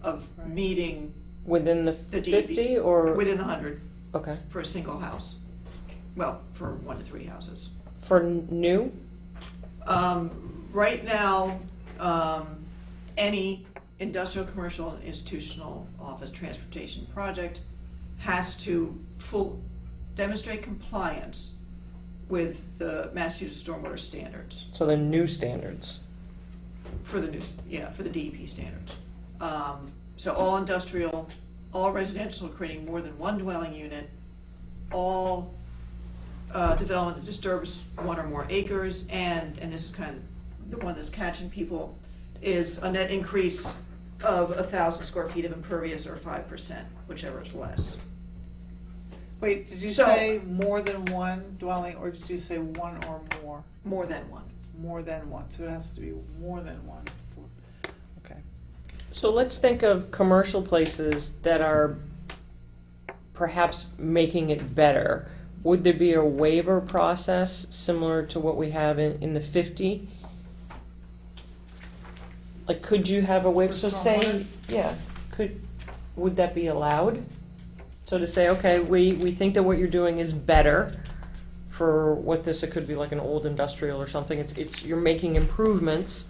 of Right. meeting Within the The DEP. 50 or? within the 100 Okay. for a single house. Well, for 1 to 3 houses. For new? Right now, any industrial, commercial, and institutional office transportation project has to demonstrate compliance with the Massachusetts stormwater standards So the new standards. for the for the DEP standards. So all industrial, all residential creating more than one dwelling unit, all development that disturbs 1 or more acres, and this is kind of the one that's catching people, is a net increase of 1,000 square feet of impervious or 5%, whichever is less. Wait, did you So- say more than one dwelling, or did you say one or more? More than one. More than one, so it has to be more than one. Okay. So let's think of commercial places that are perhaps making it better. Would there be a waiver process similar to what we have in the 50? Like, could you have a waiver, so For say, stormwater? yeah, would that be allowed? So to say, okay, we think that what you're doing is better for what this, it could be like an old industrial or something, it's, you're making improvements,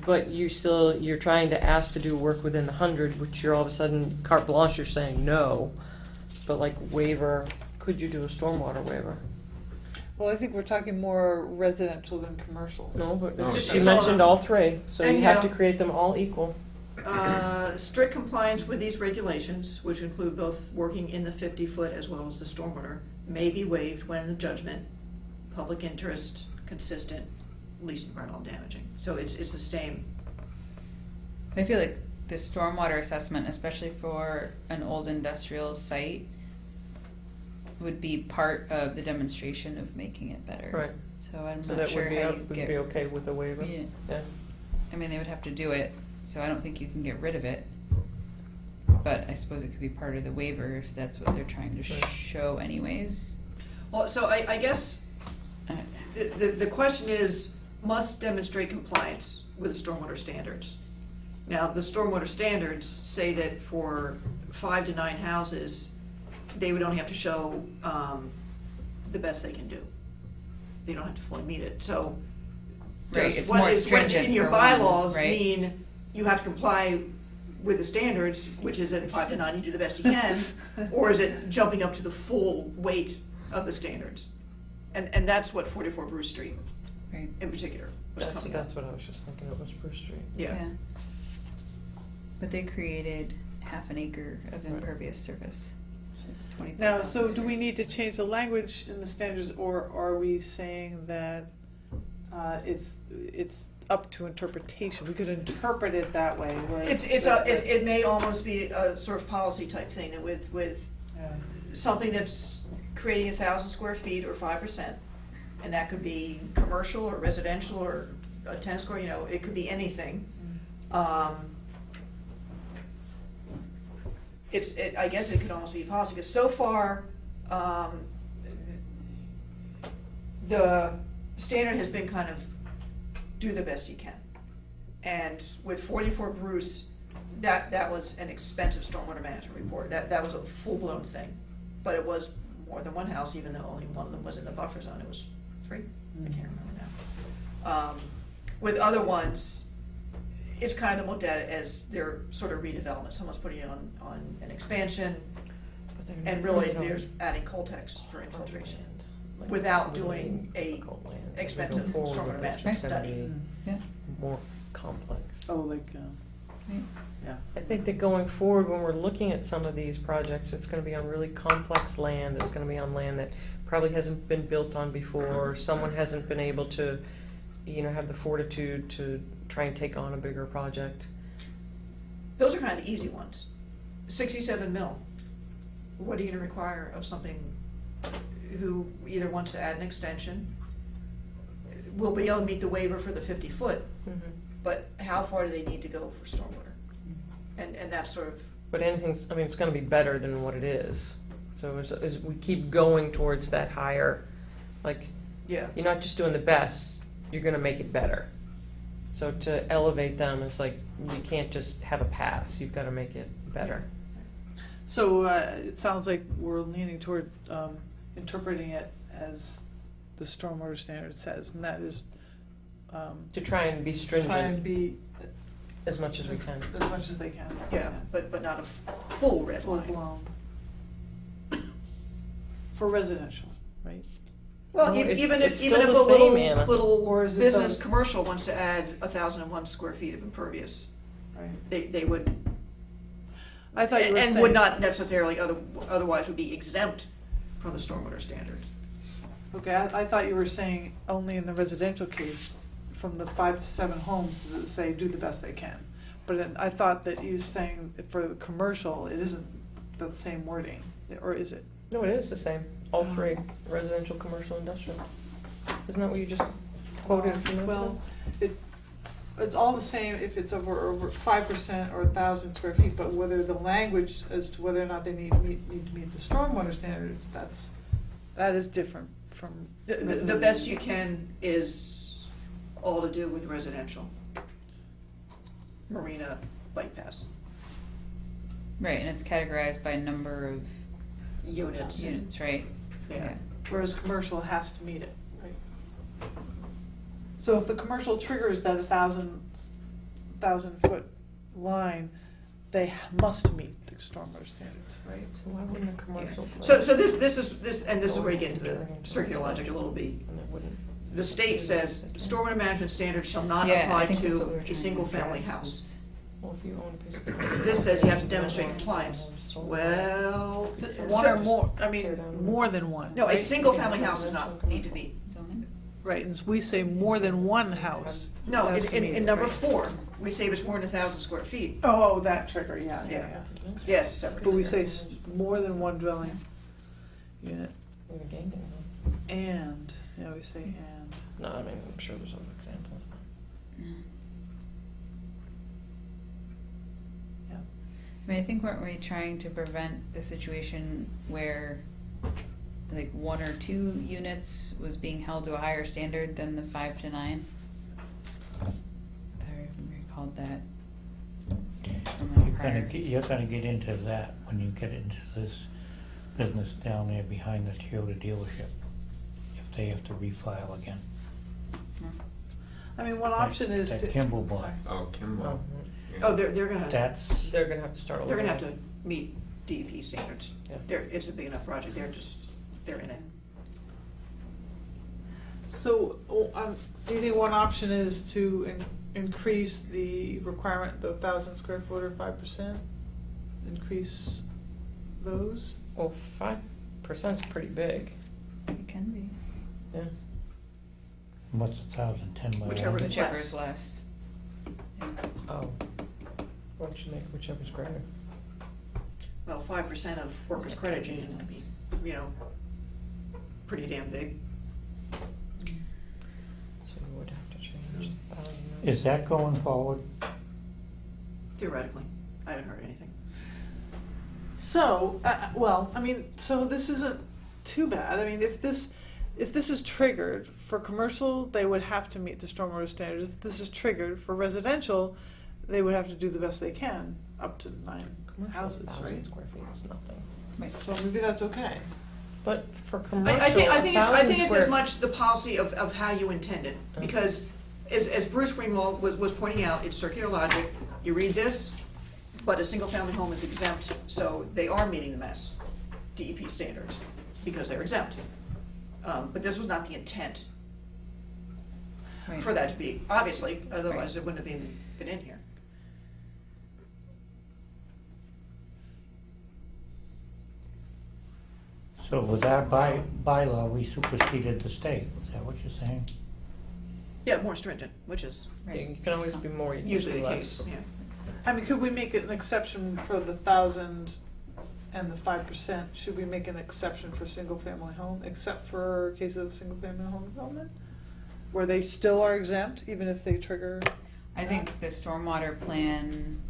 but you're trying to ask to do work within the 100, which you're all of a sudden, carte blanche, you're saying no. But like waiver, could you do a stormwater waiver? Well, I think we're talking more residential than commercial. No, but No, she it's mentioned all- all three, so you And have to yeah. create them all equal. Strict compliance with these regulations, which include both working in the 50-foot as well as the stormwater, may be waived when the judgment, public interest, consistent, least environmental damaging. So it's the same. I feel like the stormwater assessment, especially for an old industrial site, would be part of the demonstration of making it better. Right. So I'm So not that sure would be, how you would get. be okay with the waiver? Yeah. Yeah. I mean, they would have to do it, so I don't think you can get rid of it. But I suppose it could be part of the waiver if that's what they're trying to Right. show anyways. Well, so I guess Uh, the question is, must demonstrate compliance with the stormwater standards. Now, the stormwater standards say that for 5 to 9 houses, they would only have to show the best they can do. They don't have to fully meet it, so. Right, does it's what more is- what stringent in your for one, bylaws right? mean you have to comply with the standards, which is at 5 to 9, you do the best you can, or is it jumping up to the full weight of the standards? And that's what 44 Bruce Street Right. in particular was That's, coming up. that's what I was just thinking of, was Bruce Street. Yeah. But they created half an acre of impervious surface. 25,000 Now, so do square. we need to change the language in the standards, or are we saying that it's up to interpretation? We could interpret it that way. Like It may almost be a sort of policy type thing, that with Yeah. something that's creating 1,000 square feet or 5%, and that could be commercial or residential or a tennis court, it could be anything. I guess it could almost be policy, because so far, the standard has been kind of do the best you can. And with 44 Bruce, that was an expensive stormwater management report. That was a full-blown thing. But it was more than one house, even though only one of them was in the buffer zone. It was 3. I can't remember now. With other ones, it's kind of looked at as their sort of redevelopment. Someone's putting it on an expansion, But they're and not really putting it on there's adding Coltex for infiltration, land, like without really doing a difficult land. If they go expensive forward stormwater with this, management it's gonna study. be Yeah. More complex. Oh, like, yeah. I think that going forward, when we're looking at some of these projects, it's gonna be on really complex land, it's gonna be on land that probably hasn't been built on before, someone hasn't been able to, have the fortitude to try and take on a bigger project. Those are kind of the easy ones. 67 mil. What are you gonna require of something who either wants to add an extension, will be able to meet the waiver for the 50-foot, but how far do they need to go for stormwater? And that's sort of, But it's gonna be better than what it is. So as we keep going towards that higher, like, yeah. you're not just doing the best, you're gonna make it better. So to elevate them, it's like, you can't just have a pass, you've gotta make it better. So it sounds like we're leaning toward interpreting it as the stormwater standard says, and that is To try and be try and stringent be as much as we can. as much as they can. Yeah, but not a full red Full line. blown. For residential, right? Well, No, even it's if a still the same, Anna. little Or is it business those- commercial wants to add 1,001 square feet of impervious, Right. they would, I thought you were and saying. would not necessarily otherwise would be exempt from the stormwater standards. Okay, I thought you were saying only in the residential case, from the 5 to 7 homes, does it say do the best they can? But I thought that you were saying for the commercial, it isn't the same wording, or is it? No, it is the same, all three, residential, commercial, industrial. Isn't that what you just quoted a few minutes ago? Well, it's all the same if it's over 5% or 1,000 square feet, but whether the language as to whether or not they need to meet the stormwater standards, that is different from. The best you can is all to do with residential. Marina, bike pass, Right, and it's categorized by number of units. units, right? Yeah. Whereas commercial has to meet it, right? So if the commercial triggers that 1,000 foot line, they must meet the stormwater standards, right? So why wouldn't a Yeah. commercial? So this is where you get into the circular logic a little bit. And it wouldn't. The state says stormwater management standards shall not Yeah, I apply think that's what we to were a trying to single-family address house. is- Well, if you own a piece of property. This says you have to demonstrate compliance. Well, One or more, more than one. no, a right? single-family house does not need to be. Zoning? Right, and we say more than one house. No, has to meet in it, number right? 4, we say if it's more than 1,000 square feet. Oh, that trigger, yeah. Yeah, it's separate. But we say more than one dwelling unit, We're gaining them. and, we say and. No, I mean, I'm sure there's other examples. No. Yeah. I mean, I think weren't we trying to prevent a situation where like 1 or 2 units was being held to a higher standard than the 5 to 9? If I recalled that from my prior. You're gonna get into that when you get into this business down there behind the Toyota dealership, if they have to refile again. I mean, one option is That to. Kimball bought. Sorry. Oh, Kimball. Well, Yeah. Oh, they're gonna, That's, they're gonna have to start all they're over. gonna have to meet DEP standards. Yeah. It's a big enough project, they're in it. So, do you think one option is to increase the requirement, the 1,000 square foot or 5%? Increase those? Well, 5%'s pretty big, It can be. yeah. what's 1,000, 10 by Whichever 11? Whichever less. is less. Yeah. Oh. Why don't you make whichever's greater? Well, 5% of workers' credit union can be, pretty damn big. So you would have to change 1,000. Is that going forward? Theoretically, I haven't heard anything. So, so this isn't too bad. I mean, if this is triggered for commercial, they would have to meet the stormwater standards. If this is triggered for residential, they would have to do the best they can. up to 9 Commercial, houses, 1,000 right? square feet is nothing. So maybe that's okay. But for commercial, I think it's 1,000 as square- much the policy of how you intend it, because as Bruce Greenwald was pointing out, it's circular logic. You read this, but a single-family home is exempt, so they are meeting the Mass DEP standards, because they're exempt. But this was not the intent Right. for that to be, obviously, otherwise it wouldn't have been in here. So with our bylaw, we superseded the state, is that what you're saying? Yeah, more stringent, which is You can always be more, you can usually be the less. case, yeah. I mean, could we make it an exception for the 1,000 and the 5%? Should we make an exception for single-family home, except for cases of single-family home development? Where they still are exempt, even if they trigger? I think the stormwater plan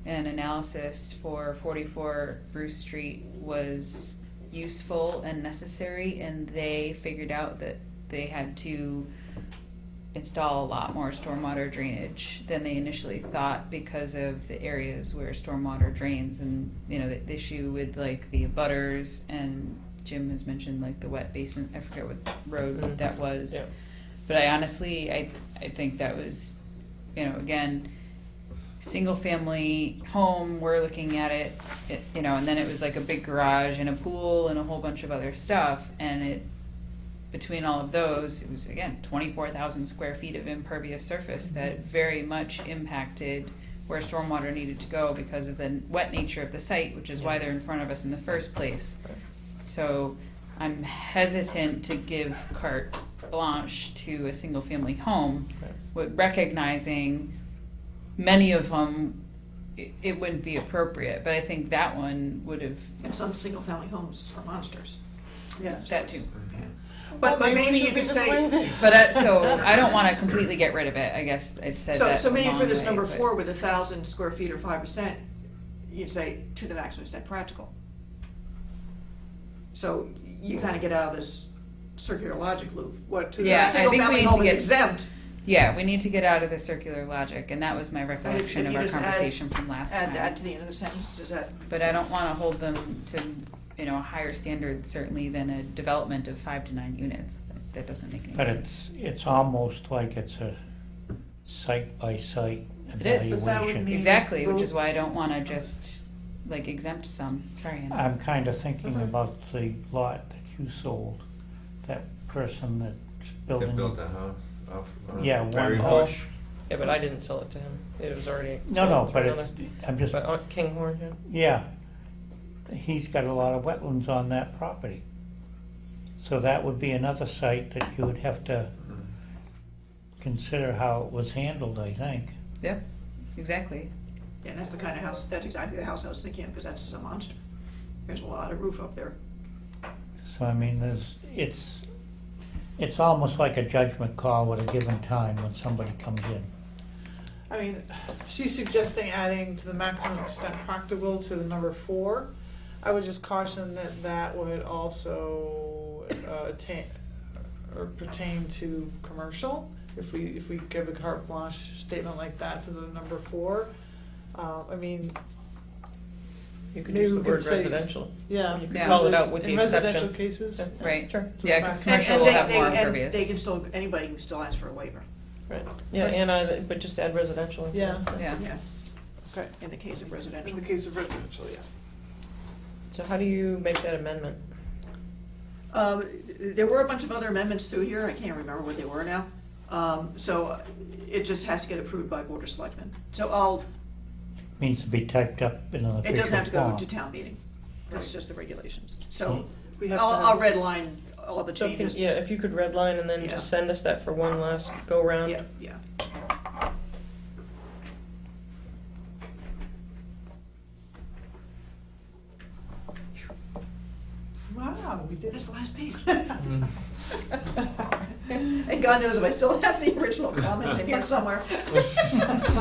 and analysis for 44 Bruce Street was useful and necessary, and they figured out that they had to install a lot more stormwater drainage than they initially thought because of the areas where stormwater drains, and the issue with like the abutters, and Jim has mentioned like the wet basement. I forget what road that was. Yeah. But I honestly, I think that was, again, single family home, we're looking at it, and then it was like a big garage and a pool and a whole bunch of other stuff. And between all of those, it was again, 24,000 square feet of impervious surface that very much impacted where stormwater needed to go because of the wet nature of the site, which is why they're in front of us in the first place. So I'm hesitant to give carte blanche to a single family home, with recognizing many of them it wouldn't be appropriate, but I think that one would have. And some single-family homes are monsters. Yes. That too. But maybe you could say, But so I don't want to completely get rid of it. I guess I'd said that. so maybe a for this long number way, but- 4 with 1,000 square feet or 5%, you'd say to the maximum extent practical. So you kind of get out of this circular logic loop. What, to Yeah, I the, think we Single-family need to home is get- exempt, Yeah, we need to get out of the circular logic, and that was my recollection if of you our just add- conversation from last add time. that to the end of the sentence, does that? But I don't want to hold them to, a higher standard certainly than a development of 5 to 9 units. That doesn't make any But sense. it's almost like it's a site-by-site It is. But that would evaluation. mean- Exactly, which both- is why I don't want to just exempt some. Sorry, Anna. I'm kind of thinking That's all right. about the lot that you sold, that person that's They building. built a house off Yeah, Berry one- Bush. Yeah, but I didn't sell it to him. It was already. No, sold to but another- I'm just, But on Kinghorn, yeah. yeah, he's got a lot of wetlands on that property. So that would be another site that you would have to consider how it was handled, I think. Yep, exactly. Yeah, that's the kind of house, that's exactly the house I was thinking of, because that's a monster. There's a lot of roof up there. So I mean, it's almost like a judgment call at a given time when somebody comes in. I mean, she's suggesting adding to the maximum extent practical to the number 4. I would just caution that that would also pertain to commercial. If we give a carte blanche statement like that to the number 4, I mean, You could Maybe use the we could word say- residential. yeah. You could Yeah. call it out with the In exception. residential cases. Yeah. Right. Sure. Yeah, because And- commercial will have more and impervious. they can still, anybody can still ask for a waiver. Right. Yeah, and but just add residential. Yeah. Yeah. Yeah, Okay. in the case of residential. In the case of residential, yeah. So how do you make that amendment? There were a bunch of other amendments through here, I can't remember what they were now. So it just has to get approved by Board of Selectmen. So Needs to be typed up in an it official doesn't have to go form. to town meeting, it's just the regulations. So We have to I'll have- redline all the So can- changes. yeah, if you could redline and then Yeah. just send us that for one last go round. Yeah, yeah. Wow, we did That's it. the last page. And God knows if I still have the original comments in here somewhere.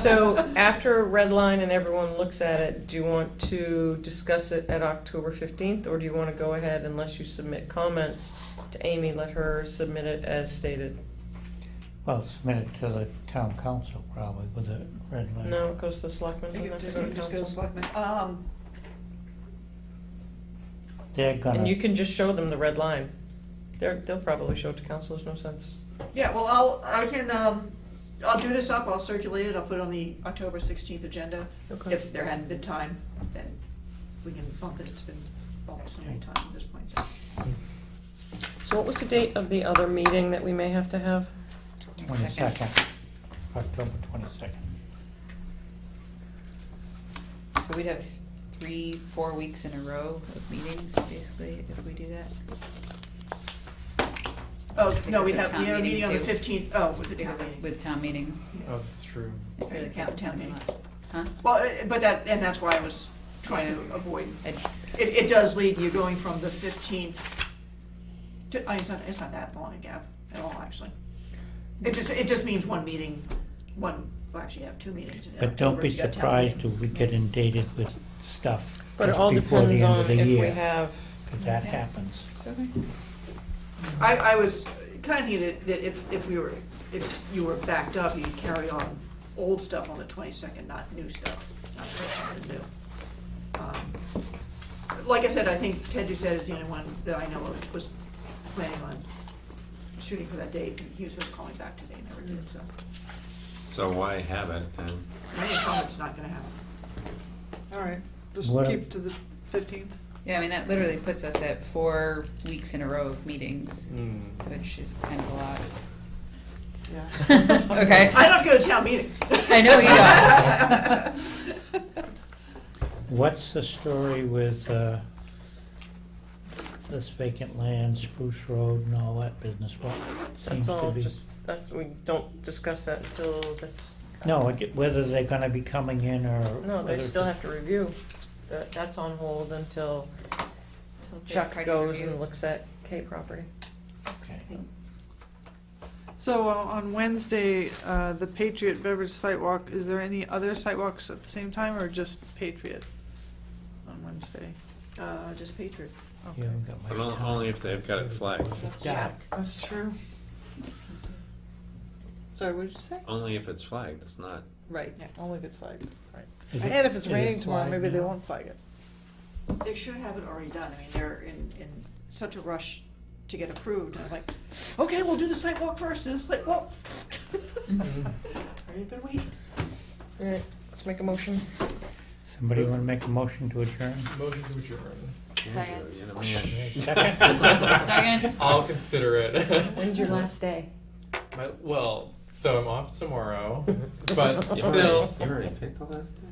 So after red line and everyone looks at it, do you want to discuss it at October 15th, or do you want to go ahead, unless you submit comments to Amy, let her submit it as stated? Well, submit it to the town council probably with a red line. No, it goes to the selectmen, You doesn't it, can to go to just go to council? selectmen. They're gonna. And you can just show them the red line. They'll probably show it to council, there's no sense. Yeah, well, I'll do this up, I'll circulate it, I'll put it on the October 16th agenda. Okay. If there hadn't been time, then we can bump it, it's been almost any time at this point, so. So what was the date of the other meeting that we may have to have? 22nd, October 22nd. So we'd have 3-4 weeks in a row of meetings, basically, if we do that. Oh, no, Because we'd of have, town we have a meeting meeting on the too. 15th, oh, with the town Because of, meeting. with town meeting. Oh, that's true. It Right, really counts counts town town meeting. Huh? Well, but and that's why I was trying to Yeah. avoid, I- it does lead, you're going from the 15th to, it's not that long a gap at all, actually. It just means one meeting, well, actually, you have 2 meetings in But don't October, be you got town surprised meeting. if we get inundated with stuff But it just all before the depends end on of the if we year, have, because that happens. It's okay. I was kind of thinking that if you were backed up, you'd carry on old stuff on the 22nd, not new stuff, not something new. Like I said, I think Ted, you said, is the only one that I know of was planning on shooting for that date. He was supposed to call me back today, never did, so. So why have it then? Any comment's not gonna happen. All right, just What- keep to the 15th. Yeah, I mean, that literally puts us at 4 weeks in a row of meetings, which is kind of a lot. Yeah. Okay. I don't have to go to town meeting. I know you don't. What's the story with this vacant land, Spruce Road and all that business? What seems that's to all, be? we don't discuss that until that's. No, whether they're gonna be coming in or. No, they whether- still have to review. That's on hold until Chuck Third-party goes review. and looks at K property. Okay. So on Wednesday, the Patriot Beverage Sidewalk, is there any other sidewalks at the same time or just Patriot on Wednesday? Just Patriot. You haven't got much But time. only if they've got it flagged. It's dark. That's true. Sorry, what did you say? Only if it's flagged, it's not. Right, Yeah. only if it's flagged. Right. Is it- And if it's is it raining tomorrow, flagged maybe they now? won't flag it. They should have it already done. I mean, they're in such a rush to get approved. And I'm like, okay, we'll do the site walk first. And it's like, well, already been waiting. All right, let's make a motion. Somebody wanna make a motion to adjourn? Motion to adjourn. Second. You know, man. Second? Second. I'll consider it. When's your last day? So I'm off tomorrow, but You still. already picked the last day?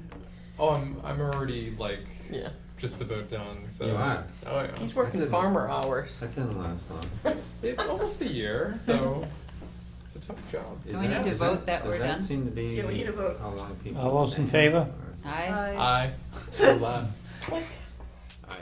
Oh, I'm already like Yeah. just about done. So. You are? Oh yeah. He's working didn't- farmer hours. That didn't last long. Almost a year, so it's a tough job. Do we need to does vote that we're Does that done? seem to be Yeah, we need a vote. how long people All those in stay? favor? Or- Aye. Aye. So less. Aye.